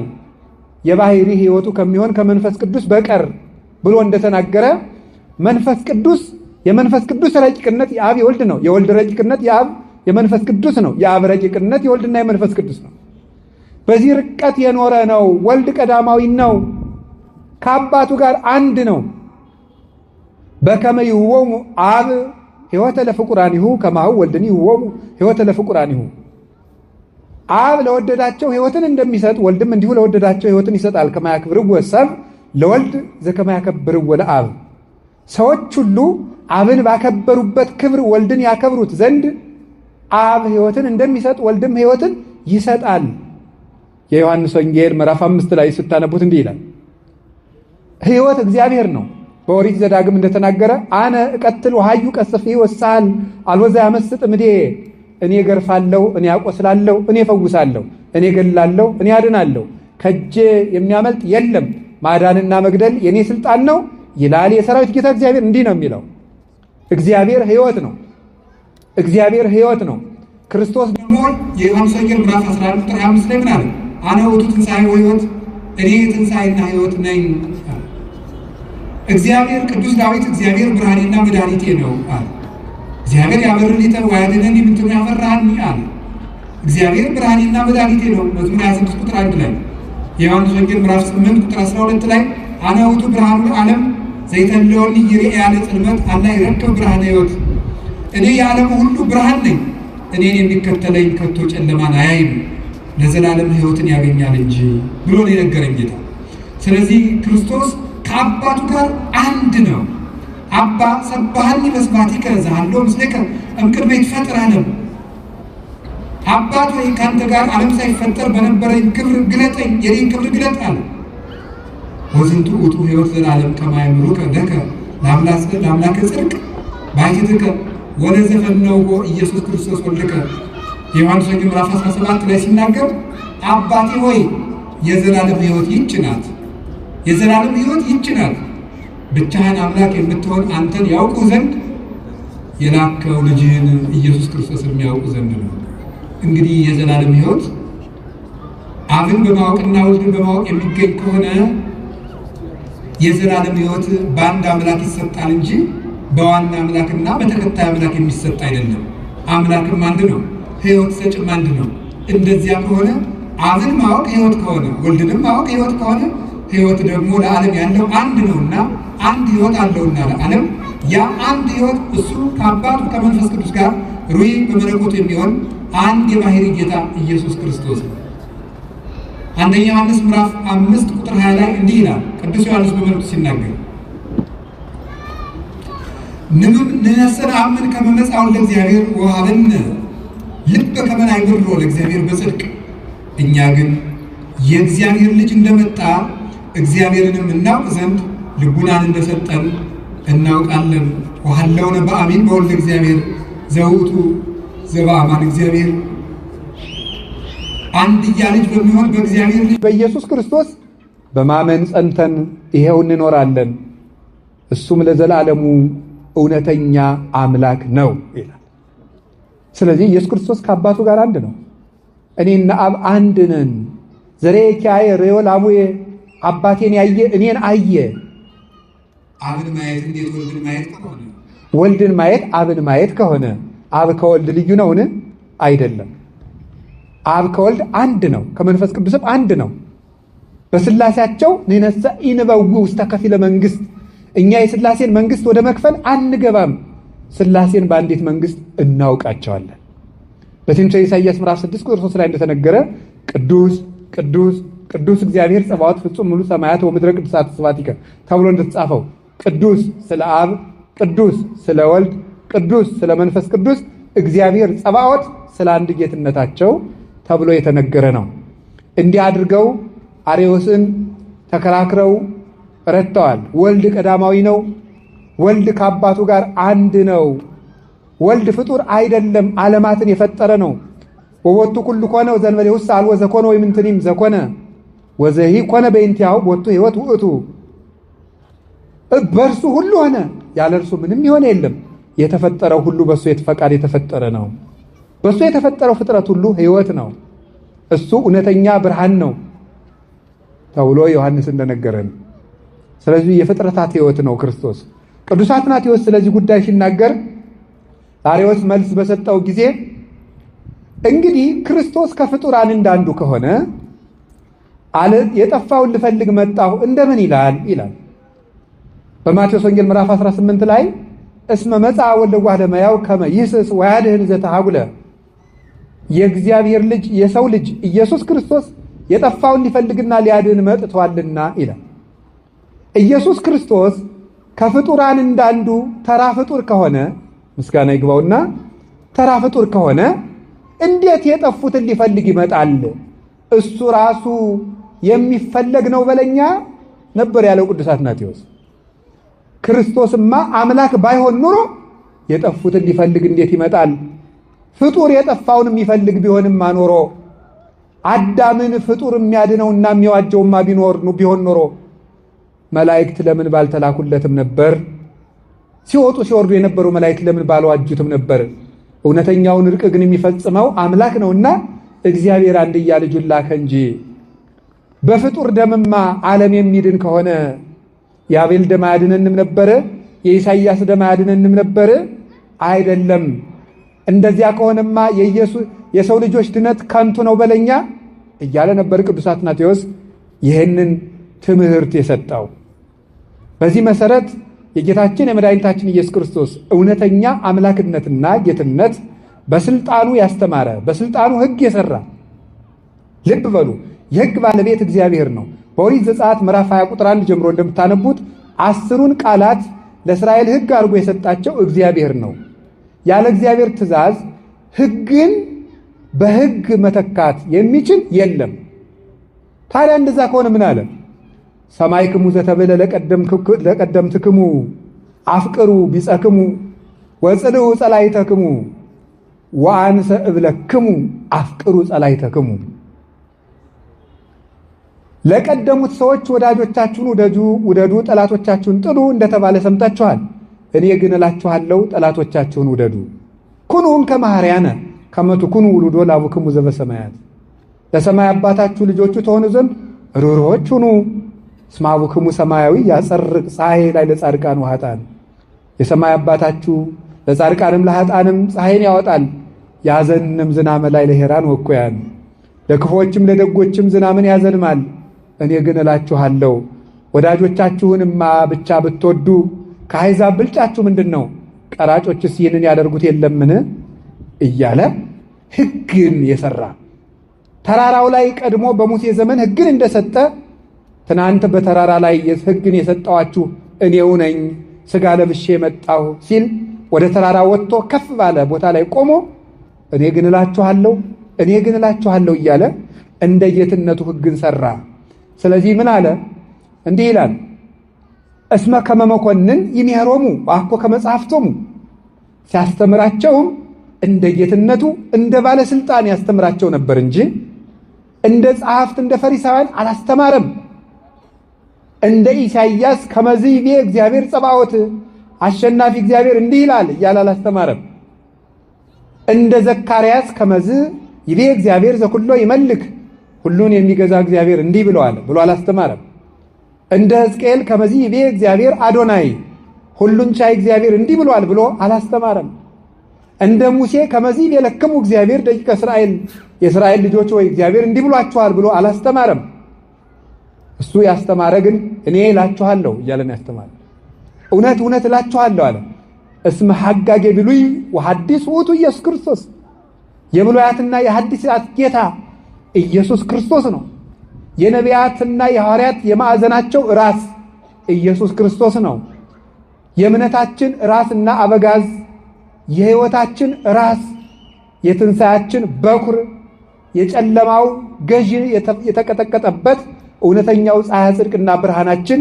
የባሕሪ ሕይወቱ ከሚሆን ከመንፈስ ቅዱስ በቀር ብሎ እንደተናገረ መንፈስ ቅዱስ የመንፈስ ቅዱስ ረቂቅነት የአብ የወልድ ነው። የወልድ ረቂቅነት የአብ የመንፈስ ቅዱስ ነው። የአብ ረቂቅነት የወልድና የመንፈስ ቅዱስ ነው። በዚህ ርቀት የኖረ ነው። ወልድ ቀዳማዊ ነው። ከአባቱ ጋር አንድ ነው። በከመ ይሁቦሙ አብ ሕይወተ ለፍቁራኒሁ ከማሁ ወልድኒ ይሁቦሙ ሕይወተ ለፍቁራኒሁ። አብ ለወደዳቸው ሕይወትን እንደሚሰጥ ወልድም እንዲሁ ለወደዳቸው ሕይወትን ይሰጣል። ከማያክብርዎ ሰብእ ለወልድ ዘከማያከብርዎ ለአብ። ሰዎች ሁሉ አብን ባከበሩበት ክብር ወልድን ያከብሩት ዘንድ አብ ሕይወትን እንደሚሰጥ ወልድም ሕይወትን ይሰጣል። የዮሐንስ ወንጌል ምዕራፍ 5 ላይ ስታነቡት እንዲህ ይላል፣ ሕይወት እግዚአብሔር ነው። በኦሪት ዘዳግም እንደተናገረ አነ እቀትል ወሃዩ ቀስፍ ወሳል አልቦ ዘያመስጥ እምኔ፣ እኔ ገርፋለሁ፣ እኔ አቆስላለሁ፣ እኔ ፈውሳለሁ፣ እኔ ገላለሁ፣ እኔ አድናለሁ፣ ከእጄ የሚያመልጥ የለም፣ ማዳንና መግደል የኔ ስልጣን ነው ይላል የሰራዊት ጌታ እግዚአብሔር። እንዲህ ነው የሚለው። እግዚአብሔር ሕይወት ነው። እግዚአብሔር ሕይወት ነው። ክርስቶስ ደግሞ የዮሐንስ ወንጌል ምዕራፍ 11 ቁጥር 5 ላይ ምን አለ? አነ ውእቱ ትንሣኤ ወሕይወት፣ እኔ ትንሣኤና ሕይወት ነኝ። እግዚአብሔር ቅዱስ ዳዊት እግዚአብሔር ብርሃኔና መድኃኒቴ ነው አለ። እግዚአብሔር ያበርህልኝ ወያድኅነኒ እምንትኑ ያፈራህኒ አለ። እግዚአብሔር ብርሃኔና መድኃኒቴ ነው። መዝሙር 26 ቁጥር 1 ላይ የዮሐንስ ወንጌል ምዕራፍ 8 ቁጥር 12 ላይ አነ ውእቱ ብርሃኑ ዓለም ዘይተለወኒ ይርኤያ ለጽልመት አላ ይረክብ ብርሃነ ሕይወት፣ እኔ የዓለሙ ሁሉ ብርሃን ነኝ፣ እኔን የሚከተለኝ ከቶ ጨለማን አያይም ለዘላለም ሕይወትን ያገኛል እንጂ ብሎ ነው የነገረኝ ጌታ። ስለዚህ ክርስቶስ ከአባቱ ጋር አንድ ነው። አባ ሰባህኒ በስብሐቲከ ዘሃሎ ምስሌከ እምቅድመ ይትፈጠር ዓለም። አባት ሆይ ከአንተ ጋር ዓለም ሳይፈጠር በነበረኝ ክብር ግለጠኝ፣ የኔን ክብር ግለጥ አለ። ወዝንቱ ውእቱ ሕይወት ዘላለም ከመ ያእምሩከ ለከ ለአምላከ ጽድቅ ባሕቲትከ ወለዘፈነውዎ ኢየሱስ ክርስቶስ ወልድከ። የዮሐንስ ወንጌል ምዕራፍ 17 ላይ ሲናገር አባቴ ሆይ የዘላለም ሕይወት ይህች ናት፣ የዘላለም ሕይወት ይህች ናት፣ ብቻህን አምላክ የምትሆን አንተን ያውቁ ዘንድ የላከው ልጅህን ኢየሱስ ክርስቶስን የሚያውቁ ዘንድ ነው። እንግዲህ የዘላለም ሕይወት አብን በማወቅና ወልድን በማወቅ የሚገኝ ከሆነ የዘላለም ሕይወት በአንድ አምላክ ይሰጣል እንጂ በዋና አምላክና በተከታይ አምላክ የሚሰጥ አይደለም። አምላክም አንድ ነው፣ ሕይወት ሰጭም አንድ ነው። እንደዚያ ከሆነ አብን ማወቅ ሕይወት ከሆነ ወልድንም ማወቅ ሕይወት ከሆነ ሕይወት ደግሞ ለዓለም ያለው አንድ ነውና አንድ ሕይወት አለውና ለዓለም ያ አንድ ሕይወት እሱ ከአባቱ ከመንፈስ ቅዱስ ጋር ሩይ በመለኮቱ የሚሆን አንድ የባሕርይ ጌታ ኢየሱስ ክርስቶስ ነው። አንደኛ ዮሐንስ ምዕራፍ 5 ቁጥር 20 ላይ እንዲህ ይላል ቅዱስ ዮሐንስ በመልእክቱ ሲናገር ንነሰ ነአምን ከመ መጽአ ለእግዚአብሔር ወሀበነ ልበ ከመ ናይብሮ ለእግዚአብሔር በጽድቅ። እኛ ግን የእግዚአብሔር ልጅ እንደመጣ እግዚአብሔርንም እናውቅ ዘንድ ልቡናን እንደሰጠን እናውቃለን። ወሀለውነ በአሚን በወልደ እግዚአብሔር ዘውእቱ ዘበአማን እግዚአብሔር። አንድያ ልጅ በሚሆን በእግዚአብሔር ልጅ በኢየሱስ ክርስቶስ በማመን ጸንተን ይሄው እንኖራለን። እሱም ለዘላለሙ እውነተኛ አምላክ ነው ይላል። ስለዚህ ኢየሱስ ክርስቶስ ከአባቱ ጋር አንድ ነው። እኔና አብ አንድ ነን። ዘሬኪያየ ርዮ ላሙዬ አባቴን ያየ እኔን አየ። አብን ማየት እንዴት ወልድን ማየት ከሆነ ወልድን ማየት አብን ማየት ከሆነ አብ ከወልድ ልዩ ነውን? አይደለም። አብ ከወልድ አንድ ነው፣ ከመንፈስ ቅዱስም አንድ ነው። በስላሴያቸው ንነሰ ኢንበው ውስተ ከፊለ መንግስት፣ እኛ የስላሴን መንግስት ወደ መክፈል አንገባም። ስላሴን በአንዲት መንግስት እናውቃቸዋለን። በትንቢተ ኢሳይያስ ምዕራፍ 6 ቁጥር 3 ላይ እንደተነገረ ቅዱስ ቅዱስ ቅዱስ እግዚአብሔር ጸባዖት ፍጹም ሙሉ ሰማያት ወምድረ ቅዱሳት ስብሐቲከ ተብሎ እንደተጻፈው ቅዱስ ስለ አብ፣ ቅዱስ ስለ ወልድ፣ ቅዱስ ስለ መንፈስ ቅዱስ እግዚአብሔር ጸባዖት ስለ አንድ ጌትነታቸው ተብሎ የተነገረ ነው። እንዲህ አድርገው አርዮስን ተከራክረው ረድተዋል። ወልድ ቀዳማዊ ነው። ወልድ ከአባቱ ጋር አንድ ነው። ወልድ ፍጡር አይደለም፣ ዓለማትን የፈጠረ ነው። ወወቱ ኩሉ ኮነ ወዘንበሌ ውስጥ አልወ ዘኮነ ወይምንትኒም ዘኮነ ወዘሂ ኮነ በእንቲአሁ ቦቱ ሕይወት ውእቱ። በእርሱ ሁሉ ሆነ፣ ያለ እርሱ ምንም የሆነ የለም። የተፈጠረው ሁሉ በእሱ ፈቃድ የተፈጠረ ነው። በእሱ የተፈጠረው ፍጥረት ሁሉ ሕይወት ነው። እሱ እውነተኛ ብርሃን ነው ተብሎ ዮሐንስ እንደነገረን። ስለዚህ የፍጥረታት ሕይወት ነው ክርስቶስ። ቅዱስ አትናቴዎስ ስለዚህ ጉዳይ ሲናገር አርዮስ መልስ በሰጠው ጊዜ እንግዲህ ክርስቶስ ከፍጡራን እንዳንዱ ከሆነ የጠፋውን ልፈልግ መጣሁ እንደምን ይላል? በማቴዎስ ወንጌል ምዕራፍ 18 ላይ እስመ መጽአ ወልደ እጓለ እመሕያው ከመ ይስስ ወያድኅን ዘተሃጉለ፣ የእግዚአብሔር ልጅ የሰው ልጅ ኢየሱስ ክርስቶስ የጠፋውን ሊፈልግና ሊያድን መጥቷልና ይላል። ኢየሱስ ክርስቶስ ከፍጡራን እንዳንዱ ተራ ፍጡር ከሆነ ምስጋና ይግባውና ተራ ፍጡር ከሆነ እንዴት የጠፉትን ሊፈልግ ይመጣል? እሱ ራሱ የሚፈለግ ነው በለኛ ነበር ያለው ቅዱስ አትናቴዎስ። ክርስቶስማ አምላክ ባይሆን ኑሮ የጠፉትን ሊፈልግ እንዴት ይመጣል? ፍጡር የጠፋውን የሚፈልግ ቢሆንማ ኖሮ አዳምን ፍጡር የሚያድነውና የሚዋጀውማ ቢሆን ኖሮ መላእክት ለምን ባልተላኩለትም ነበር? ሲወጡ ሲወርዱ የነበሩ መላእክት ለምን ባልዋጁትም ነበር? እውነተኛውን እርቅ ግን የሚፈጽመው አምላክ ነውና እግዚአብሔር አንድያ ልጁን ላከ እንጂ። በፍጡር ደምማ ዓለም የሚድን ከሆነ የአቤል ደም አያድነንም ነበር? የኢሳይያስ ደም አያድነንም ነበር? አይደለም። እንደዚያ ከሆነማ የሰው ልጆች ድነት ከንቱ ነው በለኛ እያለ ነበር ቅዱስ አትናቴዎስ ይህንን ትምህርት የሰጠው። በዚህ መሰረት የጌታችን የመድኃኒታችን ኢየሱስ ክርስቶስ እውነተኛ አምላክነትና ጌትነት በስልጣኑ ያስተማረ፣ በስልጣኑ ሕግ የሰራ። ልብ በሉ፣ የሕግ ባለቤት እግዚአብሔር ነው። በኦሪት ዘጸአት ምዕራፍ 20 ቁጥር 1 ጀምሮ እንደምታነቡት 10ን ቃላት ለእስራኤል ሕግ አድርጎ የሰጣቸው እግዚአብሔር ነው። ያለ እግዚአብሔር ትእዛዝ ሕግን በሕግ መተካት የሚችል የለም። ታዲያ እንደዛ ከሆነ ምን አለ? ሰማይክሙ ዘተብለ ለቀደምትክሙ አፍቅሩ ቢጸክሙ ወጽልኡ ጸላይተክሙ ወአንሰ እብለክሙ አፍቅሩ ጸላይተክሙ። ለቀደሙት ሰዎች ወዳጆቻችሁን ውደዱ፣ ጠላቶቻችሁን ጥሉ እንደተባለ ሰምታችኋል። እኔ ግን እላችኋለሁ ጠላቶቻችሁን ውደዱ። ኩኑን ከመሐርያነ ከመ ትኩኑ ውሉዶ ለአቡክሙ ዘበሰማያት። ለሰማይ አባታችሁ ልጆቹ ተሆኑ ዘንድ ርኅሩኆች ሁኑ። እስመ አቡክሙ ሰማያዊ ያጸርቅ ፀሐይ ላይ ለጻድቃን ወኃጥአን። የሰማይ አባታችሁ ለጻድቃንም ለኃጥአንም ፀሐይን ያወጣል፣ ያዘንም ዝናመ ላይ ለሄራን ወኩያን። ለክፎችም ለደጎችም ዝናምን ያዘንማል። እኔ ግን እላችኋለሁ ወዳጆቻችሁንማ ብቻ ብትወዱ ከአሕዛብ ብልጫችሁ ምንድን ነው? ቀራጮችስ ይህንን ያደርጉት የለምን? እያለ ሕግን የሠራ ተራራው ላይ ቀድሞ በሙሴ ዘመን ሕግን እንደሰጠ ትናንት በተራራ ላይ ሕግን የሰጠዋችሁ እኔው ነኝ ሥጋ ለብሼ መጣሁ ሲል ወደ ተራራ ወጥቶ ከፍ ባለ ቦታ ላይ ቆሞ እኔ ግን እላችኋለሁ እያለ እንደ ጌትነቱ ሕግን ሠራ። ስለዚህ ምን አለ? እንዲህ ይላል፣ እስመ ከመ መኮንን ይምሄሮሙ ወአኮ ከመ ጸሐፍቶሙ። ሲያስተምራቸውም እንደ ጌትነቱ እንደ ባለሥልጣን ያስተምራቸው ነበር እንጂ እንደ ጸሐፍት እንደ ፈሪሳውያን አላስተማረም። እንደ ኢሳይያስ ከመዝ ይቤ እግዚአብሔር ጸባዖት፣ አሸናፊ እግዚአብሔር እንዲህ ይላል እያለ አላስተማረም። እንደ ዘካርያስ ከመዝ ይቤ እግዚአብሔር ዘኩሎ ይመልክ፣ ሁሉን የሚገዛ እግዚአብሔር እንዲህ ብለዋል ብሎ አላስተማረም። እንደ ሕዝቅኤል ከመዝ ይቤ እግዚአብሔር አዶናይ፣ ሁሉን ቻይ እግዚአብሔር እንዲህ ብለዋል ብሎ አላስተማረም። እንደ ሙሴ ከመዝ ይቤ ለክሙ እግዚአብሔር ደቂቀ እስራኤል፣ የእስራኤል ልጆች ወይ እግዚአብሔር እንዲህ ብሏችኋል ብሎ አላስተማረም። እሱ ያስተማረ ግን እኔ እላችኋለሁ እያለን ያስተማረ እውነት እውነት እላችኋለሁ አለ። እስመ ሐጋጌ ብሉይ ወሐዲስ ውእቱ ኢየሱስ ክርስቶስ። የብሉያትና የሐዲሳት ጌታ ኢየሱስ ክርስቶስ ነው። የነቢያትና የሐዋርያት የማዕዘናቸው ራስ ኢየሱስ ክርስቶስ ነው። የእምነታችን ራስና አበጋዝ፣ የሕይወታችን ራስ፣ የትንሣያችን በኩር፣ የጨለማው ገዢ የተቀጠቀጠበት እውነተኛው ፀሐይ ጽድቅና ብርሃናችን፣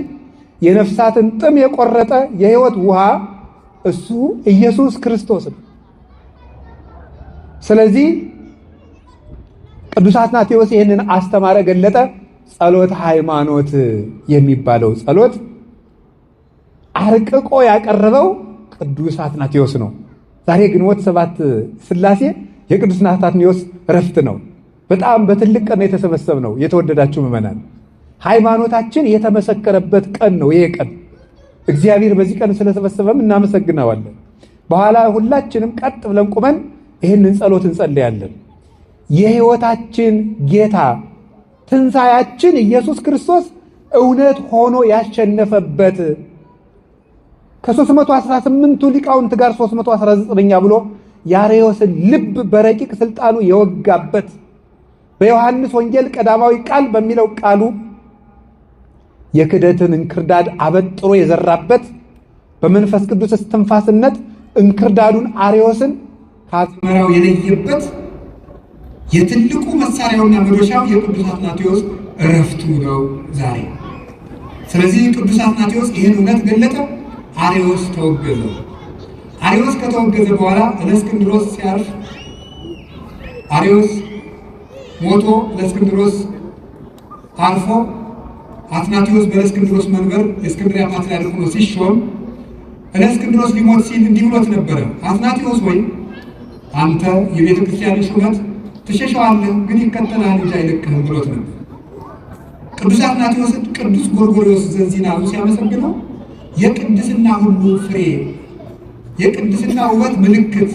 የነፍሳትን ጥም የቆረጠ የሕይወት ውሃ እሱ ኢየሱስ ክርስቶስ ነው። ስለዚህ ቅዱስ አትናቴዎስ ይህንን አስተማረ፣ ገለጠ። ጸሎት ሃይማኖት የሚባለው ጸሎት አርቅቆ ያቀረበው ቅዱስ አትናቴዎስ ነው። ዛሬ ግንቦት 7 ሥላሴ የቅዱስ አትናቴዎስ ዕረፍት ነው። በጣም በትልቅ ቀን የተሰበሰብነው የተወደዳችሁ ምዕመናን፣ ሃይማኖታችን የተመሰከረበት ቀን ነው። ይሄ ቀን እግዚአብሔር በዚህ ቀን ስለተሰበሰበም እናመሰግነዋለን። በኋላ ሁላችንም ቀጥ ብለን ቁመን ይህንን ጸሎት እንጸልያለን። የሕይወታችን ጌታ ትንሣኤያችን ኢየሱስ ክርስቶስ እውነት ሆኖ ያሸነፈበት ከ318ቱ ሊቃውንት ጋር 319ኛ ብሎ የአርዮስን ልብ በረቂቅ ሥልጣኑ የወጋበት በዮሐንስ ወንጌል ቀዳማዊ ቃል በሚለው ቃሉ የክደትን እንክርዳድ አበጥሮ የዘራበት በመንፈስ ቅዱስ እስትንፋስነት እንክርዳዱን አርዮስን ከአዝመራው የለየበት የትልቁ መሳሪያውና መዶሻው የቅዱስ አትናቴዎስ ዕረፍቱ ነው ዛሬ። ስለዚህ ቅዱስ አትናቴዎስ ይህን እውነት ገለጠ። አርዮስ ተወገዘ። አርዮስ ከተወገዘ በኋላ እለእስክንድሮስ ሲያርፍ አርዮስ ሞቶ እለእስክንድሮስ አርፎ አትናቴዎስ በእለእስክንድሮስ መንበር የእስክንድርያ ፓትርያርክ ሆኖ ሲሾም እለእስክንድሮስ ሊሞት ሲል እንዲህ ብሎት ነበረ። አትናቴዎስ ወይ አንተ የቤተ ክርስቲያን ሹመት ትሸሸዋለህ፣ ግን ይከተልሃል እንጂ አይለቅህም ብሎት ነበር። ቅዱስ አትናቴዎስን ቅዱስ ጎርጎርዮስ ዘንዚናዙ ሲያመሰግነው የቅድስና ሁሉ ፍሬ፣ የቅድስና ውበት ምልክት፣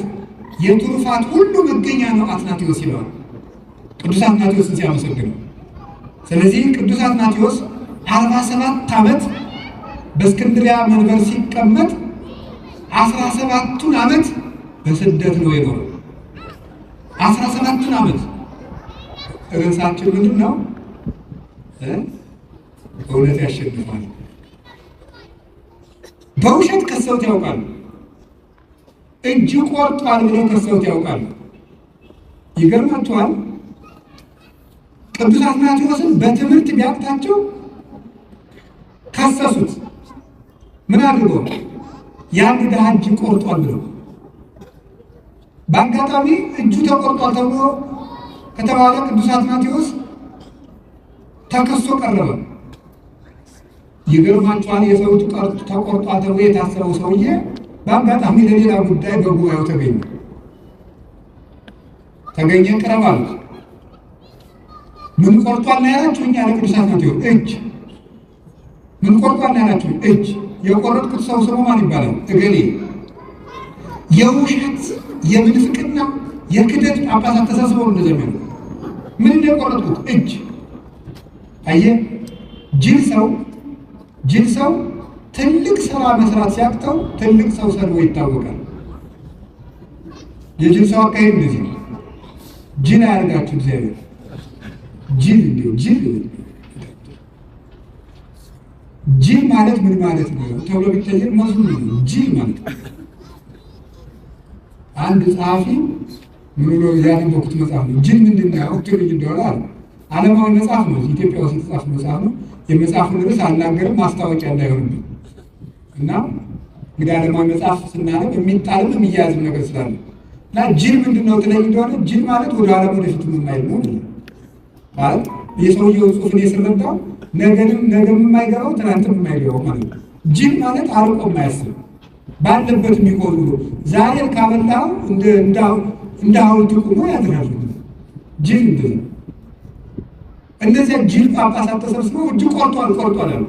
የትሩፋት ሁሉ መገኛ ነው አትናቴዎስ ይለዋል ቅዱስ አትናቴዎስን ሲያመሰግነው። ስለዚህ ቅዱስ አትናቴዎስ 47 ዓመት በእስክንድርያ መንበር ሲቀመጥ 17ቱን ዓመት በስደት ነው የኖረው። 17ቱን ዓመት። ርዕሳችን ምንድን ነው? እውነት ያሸንፋል። በውሸት ከሰውት ያውቃሉ። እጅ ቆርጧል ብለው ከሰውት ያውቃሉ። ይገርማችኋል። ቅዱስ አትናቴዎስን በትምህርት ቢያቅታቸው ከሰሱት። ምን አድርገው? የአንድ ድሃ እጅ ቆርጧል ብለው። በአጋጣሚ እጁ ተቆርጧል ተብሎ ከተባለ ቅዱስ አትናቴዎስ ተከሶ ቀረበ። ይገርማችኋል። የሰው እጅ ተቆርጧል ተብሎ የታሰረው ሰውዬ በአጋጣሚ ለሌላ ጉዳይ በጉባኤው ተገኘ። ቅረብ አሉት። ምን ቆርጧል ነው ያላችሁ? እኛ ለቅዱስ አትናቴዎስ እጅ። ምን ቆርጧል ነው ያላችሁ? እጅ። የቆረጥኩት ሰው ስሙ ማን ይባላል? እገሌ። የውሸት የምንፍቅና የክደት ጳጳሳት ተሰብስበው እንደዘመኑ ምን እንደቆረጥኩት? እጅ። አየህ፣ ጅል ሰው ትልቅ ስራ መስራት ሲያቅተው ትልቅ ሰው ሰልቦ ይታወቃል። የጅል ሰው አካሄድ እንደዚህ ነው። ጅል አያርጋችሁ እግዚአብሔር። ጅል ማለት ምን ማለት ነው ተብሎ ቢጠየቅ መዝሙር ነው። ጅል ማለት አንድ ጸሐፊ ምን ብሎ ያነበብኩት መጽሐፍ ነው። ጅል ምንድን ነው ትልጅ እንደሆነ አለ። ዓለማዊ መጽሐፍ ነው። ኢትዮጵያ ውስጥ የተጻፈ መጽሐፍ ነው። የመጽሐፉን ርዕስ አልናገርም ማስታወቂያ እንዳይሆንብኝ እና እንግዲህ ዓለማዊ መጽሐፍ ስናነብ የሚጣልም የሚያያዝም ነገር ስላለ እና ጅል ምንድን ነው ትለኝ እንደሆነ ጅል ማለት ወደ ኋላ ወደፊት የማይል ነው ማለት የሰውየውን ጽሑፍ እኔ ስረዳው ነገም የማይገባው ትናንትም የማይገባው ማለት ነው። ጅል ማለት አርቆ የማያስብ ባለበት የሚቆም ብሎ ዛሬን ካበላው እንደ ሐውልት ቁሞ ያድራል። ጅል እንደዚህ ነው። እነዚያ ጅል ጳጳሳት ተሰብስበው እጅ ቆርጧል አሉ።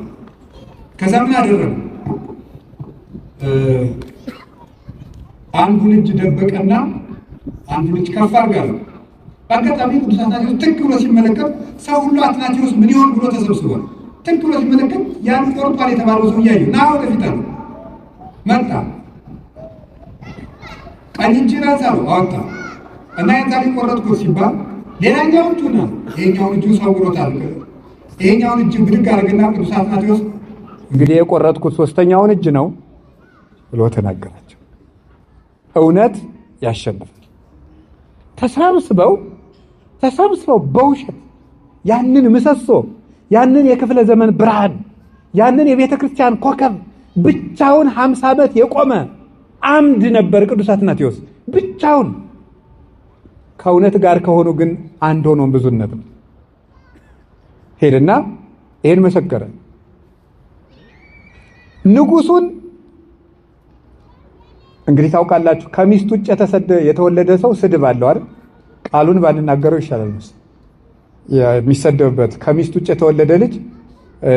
ከዛ ምን አደረገ? አንዱን እጅ ደበቀና አንዱን እጅ ከፍ አድርጋለሁ። በአጋጣሚ ቅዱስ አትናቴዎስ ትክ ብሎ ሲመለከት ሰው ሁሉ አትናቴዎስ ምን ይሆን ብሎ ተሰብስቧል። ትክ ብሎ ሲመለከት ያን ቆርጧል የተባለው ሰው እያዩ ና ወደፊት አሉ። መጣ። ቀኝ እጅህን አንሳ አለው። አወጣ እና የታሪ ቆረጥኩት ሲባል ሌላኛው እጁ ነው። ይሄኛውን እጁ ሰውሮታል። ይሄኛውን እጅ ብድግ አድርግና ቅዱስ አትናቴዎስ እንግዲህ የቆረጥኩት ሶስተኛውን እጅ ነው ብሎ ተናገራቸው። እውነት ያሸንፋል። ተሰብስበው በውሸት ያንን ምሰሶ ያንን የክፍለ ዘመን ብርሃን ያንን የቤተ ክርስቲያን ኮከብ ብቻውን 50 ዓመት የቆመ አምድ ነበር ቅዱስ አትናቴዎስ ብቻውን። ከእውነት ጋር ከሆኑ ግን አንድ ሆኖ ብዙነት ነው። ሄድና ይሄን መሰከረ። ንጉሱን እንግዲህ ታውቃላችሁ፣ ከሚስት ውጭ የተወለደ ሰው ስድብ አለው አይደል? ቃሉን ባንናገረው ይሻላል መሰለኝ። የሚሰደብበት ከሚስት ውጭ የተወለደ ልጅ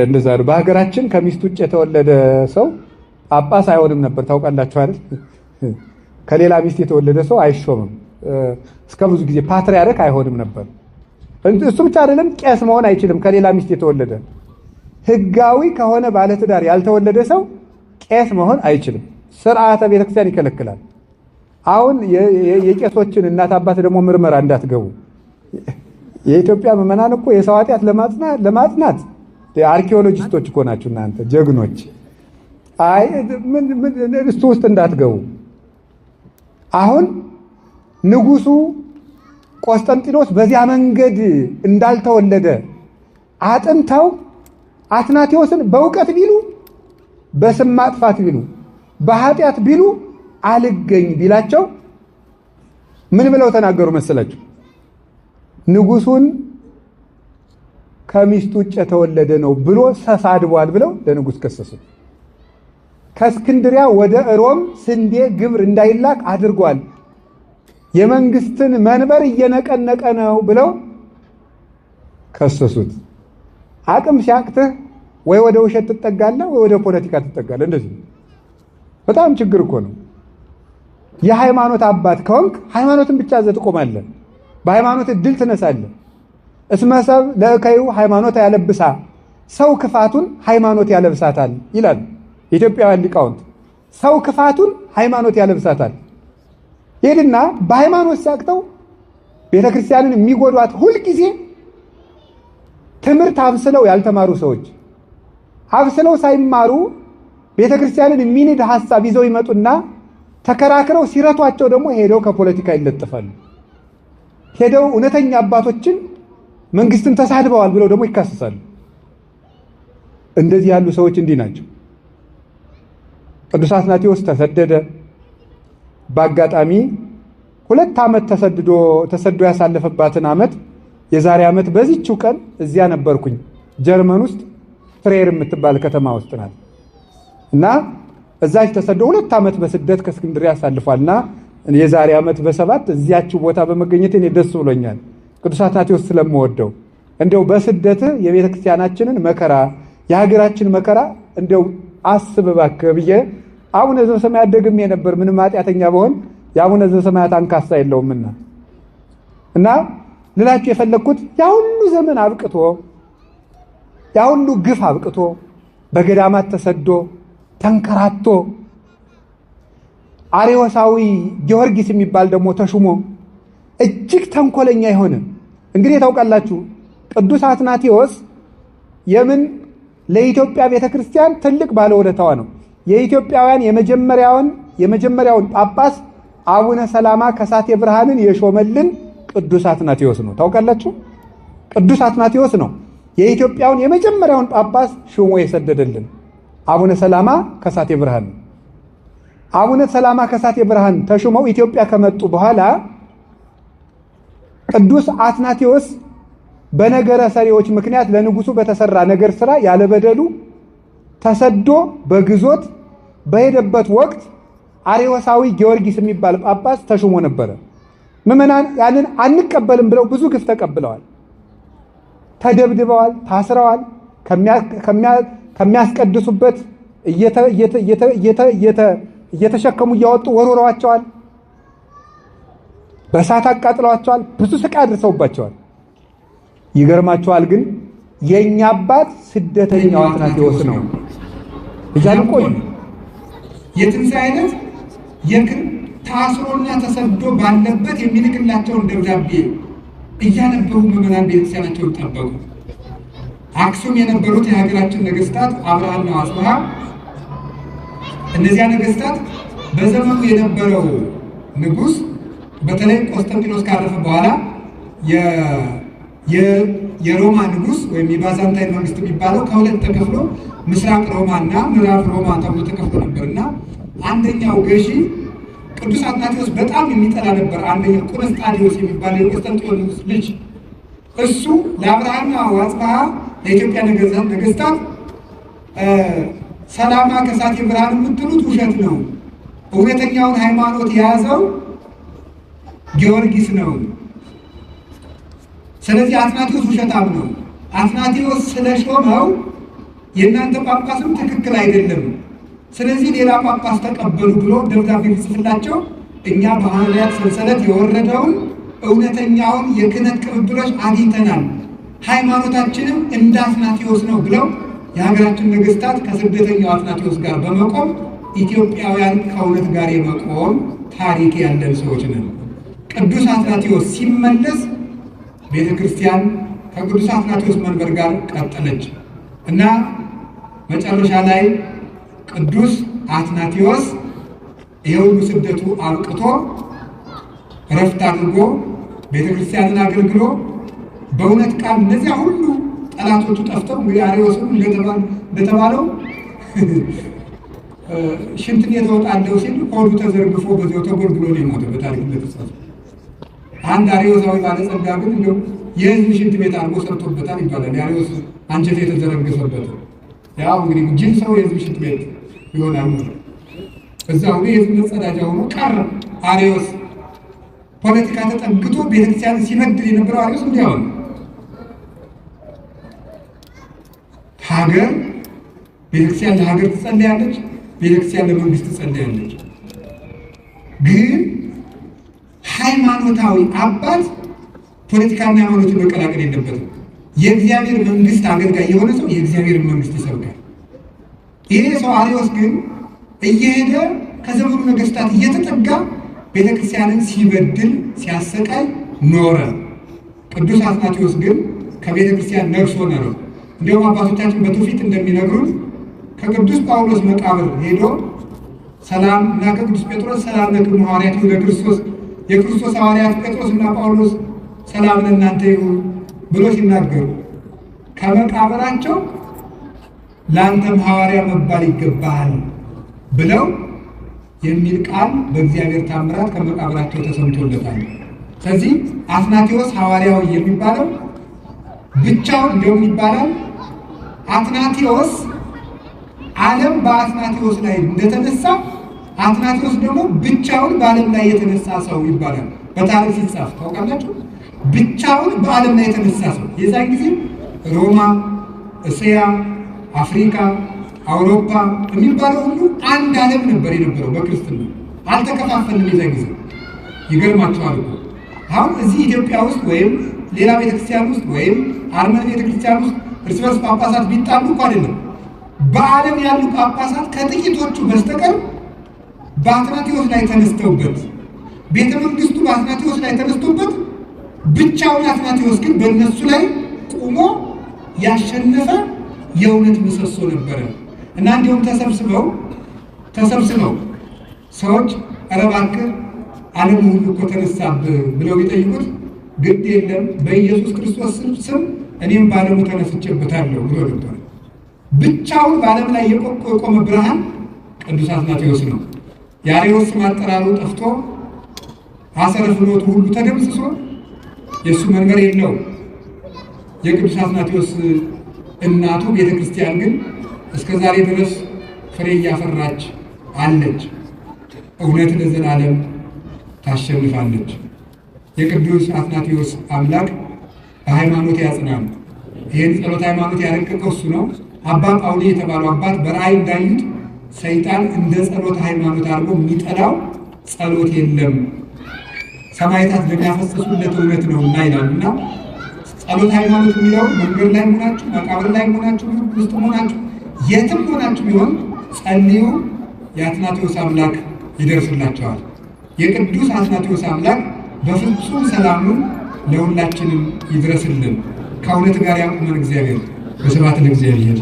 እንደዛ ነው። በሀገራችን ከሚስት ውጭ የተወለደ ሰው ጳጳስ አይሆንም ነበር። ታውቃላችሁ አይደል? ከሌላ ሚስት የተወለደ ሰው አይሾምም። እስከ ብዙ ጊዜ ፓትርያርክ አይሆንም ነበር። እሱ ብቻ አይደለም፣ ቄስ መሆን አይችልም። ከሌላ ሚስት የተወለደ ህጋዊ ከሆነ ባለትዳር ያልተወለደ ሰው ቄስ መሆን አይችልም። ስርዓተ ቤተክርስቲያን ይከለክላል። አሁን የቄሶችን እናት አባት ደግሞ ምርመራ እንዳትገቡ። የኢትዮጵያ ምዕመናን እኮ የሰው ኃጢአት ለማጥናት አርኪኦሎጂስቶች እኮ ናችሁ እናንተ ጀግኖች። አይ እሱ ውስጥ እንዳትገቡ። አሁን ንጉሱ ቆስጠንጢኖስ በዚያ መንገድ እንዳልተወለደ አጥንተው አትናቴዎስን በእውቀት ቢሉ በስም ማጥፋት ቢሉ በኃጢአት ቢሉ አልገኝ ቢላቸው ምን ብለው ተናገሩ መሰላችሁ? ንጉሱን ከሚስቱ ውጭ የተወለደ ነው ብሎ ተሳድቧል ብለው ለንጉስ ከሰሱ። ከእስክንድሪያ ወደ ሮም ስንዴ ግብር እንዳይላክ አድርጓል፣ የመንግስትን መንበር እየነቀነቀ ነው ብለው ከሰሱት። አቅም ሲያቅትህ ወይ ወደ ውሸት ትጠጋለህ ወይ ወደ ፖለቲካ ትጠጋለህ። እንደዚህ በጣም ችግር እኮ ነው። የሃይማኖት አባት ከሆንክ ሃይማኖትን ብቻ ይዘህ ትቆማለህ። በሃይማኖት ድል ትነሳለህ። እስመ ሰብእ ለእከዩ ሃይማኖት ያለብሳ፣ ሰው ክፋቱን ሃይማኖት ያለብሳታል ይላል የኢትዮጵያውያን ሊቃውንት። ሰው ክፋቱን ሃይማኖት ያለብሳታል። ሄድና በሃይማኖት ሲያቅተው ቤተክርስቲያንን የሚጎዷት ሁልጊዜ ትምህርት አብስለው ያልተማሩ ሰዎች፣ አብስለው ሳይማሩ ቤተ ክርስቲያንን የሚንድ ሐሳብ ይዘው ይመጡና ተከራክረው ሲረቷቸው ደግሞ ሄደው ከፖለቲካ ይለጥፋሉ። ሄደው እውነተኛ አባቶችን መንግስትን ተሳድበዋል ብለው ደግሞ ይካሰሳሉ። እንደዚህ ያሉ ሰዎች እንዲህ ናቸው። ቅዱስ አትናቴዎስ ተሰደደ። በአጋጣሚ 2 ዓመት ተሰዶ ያሳለፈባትን ዓመት የዛሬ ዓመት በዚህችው ቀን እዚያ ነበርኩኝ። ጀርመን ውስጥ ፍሬር የምትባል ከተማ ውስጥ ናት እና እዛች ተሰዶ 2 ዓመት በስደት ከእስክንድርያ ያሳልፏልና የዛሬ ዓመት በ7 እዚያችው ቦታ በመገኘት እኔ ደስ ብሎኛል። ቅዱስ አትናቴዎስ ስለምወደው እንደው በስደት የቤተ ክርስቲያናችንን መከራ የሀገራችን መከራ እንደው አስብ እባክህ ብዬ አቡነ ዘበሰማያት ደግሜ ነበር። ምንም ኃጢአተኛ በሆን የአቡነ ዘበሰማያት አንካሳ የለውምና እና ልላችሁ የፈለግኩት ያ ሁሉ ዘመን አብቅቶ ያ ሁሉ ግፍ አብቅቶ በገዳማት ተሰዶ ተንከራቶ አሬዎሳዊ ጊዮርጊስ የሚባል ደግሞ ተሹሞ እጅግ ተንኮለኛ የሆነ እንግዲህ ታውቃላችሁ ቅዱስ አትናቴዎስ የምን ለኢትዮጵያ ቤተክርስቲያን ትልቅ ባለውለታዋ ነው። የኢትዮጵያውያን የመጀመሪያውን ጳጳስ አቡነ ሰላማ ከሳቴ ብርሃንን የሾመልን ቅዱስ አትናቴዎስ ነው። ታውቃላችሁ ቅዱስ አትናቴዎስ ነው የኢትዮጵያውን የመጀመሪያውን ጳጳስ ሾሞ የሰደደልን አቡነ ሰላማ ከሳቴ ብርሃን። አቡነ ሰላማ ከሳቴ ብርሃን ተሾመው ኢትዮጵያ ከመጡ በኋላ ቅዱስ አትናቴዎስ በነገረ ሰሪዎች ምክንያት ለንጉሱ በተሰራ ነገር ስራ ያለበደሉ ተሰዶ በግዞት በሄደበት ወቅት አሬዎሳዊ ጊዮርጊስ የሚባል ጳጳስ ተሾሞ ነበረ። ምዕመናን ያንን አንቀበልም ብለው ብዙ ግፍ ተቀብለዋል። ተደብድበዋል፣ ታስረዋል። ከሚያስቀድሱበት እየተሸከሙ እያወጡ ወርውረዋቸዋል። በእሳት አቃጥለዋቸዋል። ብዙ ስቃይ አድርሰውባቸዋል። ይገርማቸዋል። ግን የኛ አባት ስደተኛው አትናቴዎስ ነው እያሉ ቆዩ። የትንሣኤ ዕለት ታስሮና ተሰዶ ባለበት የሚልክላቸውን ደብዳቤ እያነበቡ ምዕመናን ቤተክርስቲያናቸውን ጠበቁ። አክሱም የነበሩት የሀገራችን ነገስታት አብርሃና አጽብሃ፣ እነዚያ ነገስታት በዘመኑ የነበረው ንጉስ በተለይ ቆስጠንጢኖስ ካረፈ በኋላ የሮማ ንጉስ ወይም የባዛንታይን መንግስት የሚባለው ከሁለት ተከፍሎ ምስራቅ ሮማ እና ምዕራብ ሮማ ተብሎ ተከፍሎ ነበርና አንደኛው ገዢ ቅዱስ አትናቴዎስ በጣም የሚጠላ ነበር። አንደኛው ቆስጣዲዮስ የሚባለው የቆስጠንጢኖስ ልጅ እሱ ለአብርሃምና አጽብሃ ለኢትዮጵያ ነገስታት ሰላማ ከሳቴ ብርሃን የምትሉት ውሸት ነው፣ እውነተኛውን ሃይማኖት የያዘው ጊዮርጊስ ነው። ስለዚህ አትናቴዎስ ውሸታም ነው። አትናቴዎስ ስለሾመው የእናንተ ጳጳስም ትክክል አይደለም፣ ስለዚህ ሌላ ጳጳስ ተቀበሉ ብሎ ደብዳቤ ቢጽፍላቸው እኛ በሐዋርያት ሰንሰለት የወረደውን እውነተኛውን የክህነት ቅብብሎች አግኝተናል፣ ሃይማኖታችንም እንደ አትናቴዎስ ነው ብለው የሀገራችን ነገስታት ከስደተኛው አትናቴዎስ ጋር በመቆም ኢትዮጵያውያን ከእውነት ጋር የመቆም ታሪክ ያለን ሰዎች ነን። ቅዱስ አትናቴዎስ ሲመለስ ቤተ ክርስቲያን ከቅዱስ አትናቴዎስ መንበር ጋር ቀጠለች እና መጨረሻ ላይ ቅዱስ አትናቴዎስ የሁሉ ስደቱ አብቅቶ ረፍት አድርጎ ቤተ ክርስቲያንን አገልግሎ በእውነት ቃል እነዚያ ሁሉ ጠላቶቹ ጠፍተው እንግዲህ አርዮስም እንደተባለው ሽንት ቤት እወጣለሁ ሲል ሆዱ ተዘርግፎ በዚያው ተጎልጉሎ ነው የሞተው በታሪክ እንደተጻፈ። አንድ አርዮሳዊ ባለጸጋ ግን እንደው የህዝብ ሽንት ቤት አድርጎ ሰርቶበታል ይባላል። የአርዮስ አንጀት የተዘረገፈበት ያው እንግዲህ ጅል ሰው የህዝብ ሽንት ቤት ይሆናል። እዛው የህዝብ መጸዳጃ ሆኖ ቀረ። አርዮስ ፖለቲካ ተጠግቶ ቤተክርስቲያን ሲበድል የነበረው አርዮስ እንዲያው ሀገር ቤተክርስቲያን ለሀገር ትጸልያለች፣ ቤተክርስቲያን ለመንግስት ትጸልያለች። ግን ሃይማኖታዊ አባት ፖለቲካና ሃይማኖትን መቀላቀል የለበትም። የእግዚአብሔር መንግስት አገልጋይ የሆነ ሰው የእግዚአብሔር መንግስት ይሰብካል። ይሄ ሰው አርዮስ ግን እየሄደ ከዘመኑ ነገስታት እየተጠጋ ቤተክርስቲያንን ሲበድል ሲያሰቃይ ኖረ። ቅዱስ አትናቴዎስ ግን ከቤተክርስቲያን ነግሶ ኖረ። እንዲሁም አባቶቻችን በትውፊት እንደሚነግሩን ከቅዱስ ጳውሎስ መቃብር ሄዶ ሰላም እና ከቅዱስ ጴጥሮስ ሰላም ለክሙ ሐዋርያት ለክርስቶስ የክርስቶስ ሐዋርያት ጴጥሮስና ጳውሎስ ሰላም ለእናንተ ይሁን ብሎ ሲናገሩ ከመቃብራቸው ለአንተም ሐዋርያ መባል ይገባሃል ብለው የሚል ቃል በእግዚአብሔር ታምራት ከመቃብራቸው ተሰምቶለታል። ስለዚህ አትናቴዎስ ሐዋርያው የሚባለው ብቻውን እንደውም ይባላል አትናቴዎስ ዓለም በአትናቴዎስ ላይ እንደተነሳ አትናቴዎስ ደግሞ ብቻውን በዓለም ላይ የተነሳ ሰው ይባላል። በታሪክ ሲጻፍ ታውቃላችሁ። ብቻውን በዓለም ላይ የተነሳ ሰው የዛን ጊዜ ሮማ፣ እስያ፣ አፍሪካ፣ አውሮፓ የሚባለው ሁሉ አንድ ዓለም ነበር የነበረው። በክርስትና አልተከፋፈልም። የዛ ጊዜ ይገርማችኋል እኮ አሁን እዚህ ኢትዮጵያ ውስጥ ወይም ሌላ ቤተክርስቲያን ውስጥ ወይም አርመን ቤተክርስቲያን ውስጥ እርስ በርስ ጳጳሳት ቢጣሉ እኮ አይደለም። በዓለም ያሉ ጳጳሳት ከጥቂቶቹ በስተቀር በአትናቴዎስ ላይ ተነስተውበት ቤተ መንግስቱ በአትናቴዎስ ላይ ተነስቶበት ብቻውን አትናቴዎስ ግን በእነሱ ላይ ቆሞ ያሸነፈ የእውነት ምሰሶ ነበረ እና እንዲሁም ተሰብስበው ሰዎች ኧረ እባክህ ዓለም ሁሉ እኮ ተነሳብህ ብለው ቢጠይቁት ግድ የለም በኢየሱስ ክርስቶስ ስም እኔም በዓለሙ ተነስቼበታለሁ ብሎ ነበር። ብቻውን በዓለም ላይ የቆመ ብርሃን ቅዱስ አትናቴዎስ ነው። የአርዮስ ስም አጠራሩ ጠፍቶ አሰረ ፍኖቱ ሁሉ ተደምስሶ የእሱ መንበር የለው። የቅዱስ አትናቴዎስ እናቱ ቤተክርስቲያን ግን እስከ ዛሬ ድረስ ፍሬ እያፈራች አለች። እውነት ለዘላለም ታሸንፋለች። የቅዱስ አትናቴዎስ አምላክ በሃይማኖት ያጽናል። ይህን ጸሎት ሃይማኖት ያረቀቀው እሱ ነው። አባ ጳውሊ የተባለው አባት በራእይ እንዳዩት ሰይጣን እንደ ጸሎት ሃይማኖት አድርጎ የሚጠላው ጸሎት የለም፣ ሰማዕታት ለሚያፈሰሱለት እውነት ነው እና ይላሉና ጸሎት ሃይማኖት የሚለው መንገድ ላይ ሆናችሁ፣ መቃብር ላይ ሆናችሁ፣ ውስጥ ሆናችሁ፣ የትም ሆናችሁ ቢሆን ጸልዩ፣ የአትናቴዎስ አምላክ ይደርስላቸዋል። የቅዱስ አትናቴዎስ አምላክ በፍጹም ሰላሙን ለሁላችንም ይድረስልን። ከእውነት ጋር ያቁመን እግዚአብሔር። በስብሐት ለእግዚአብሔር።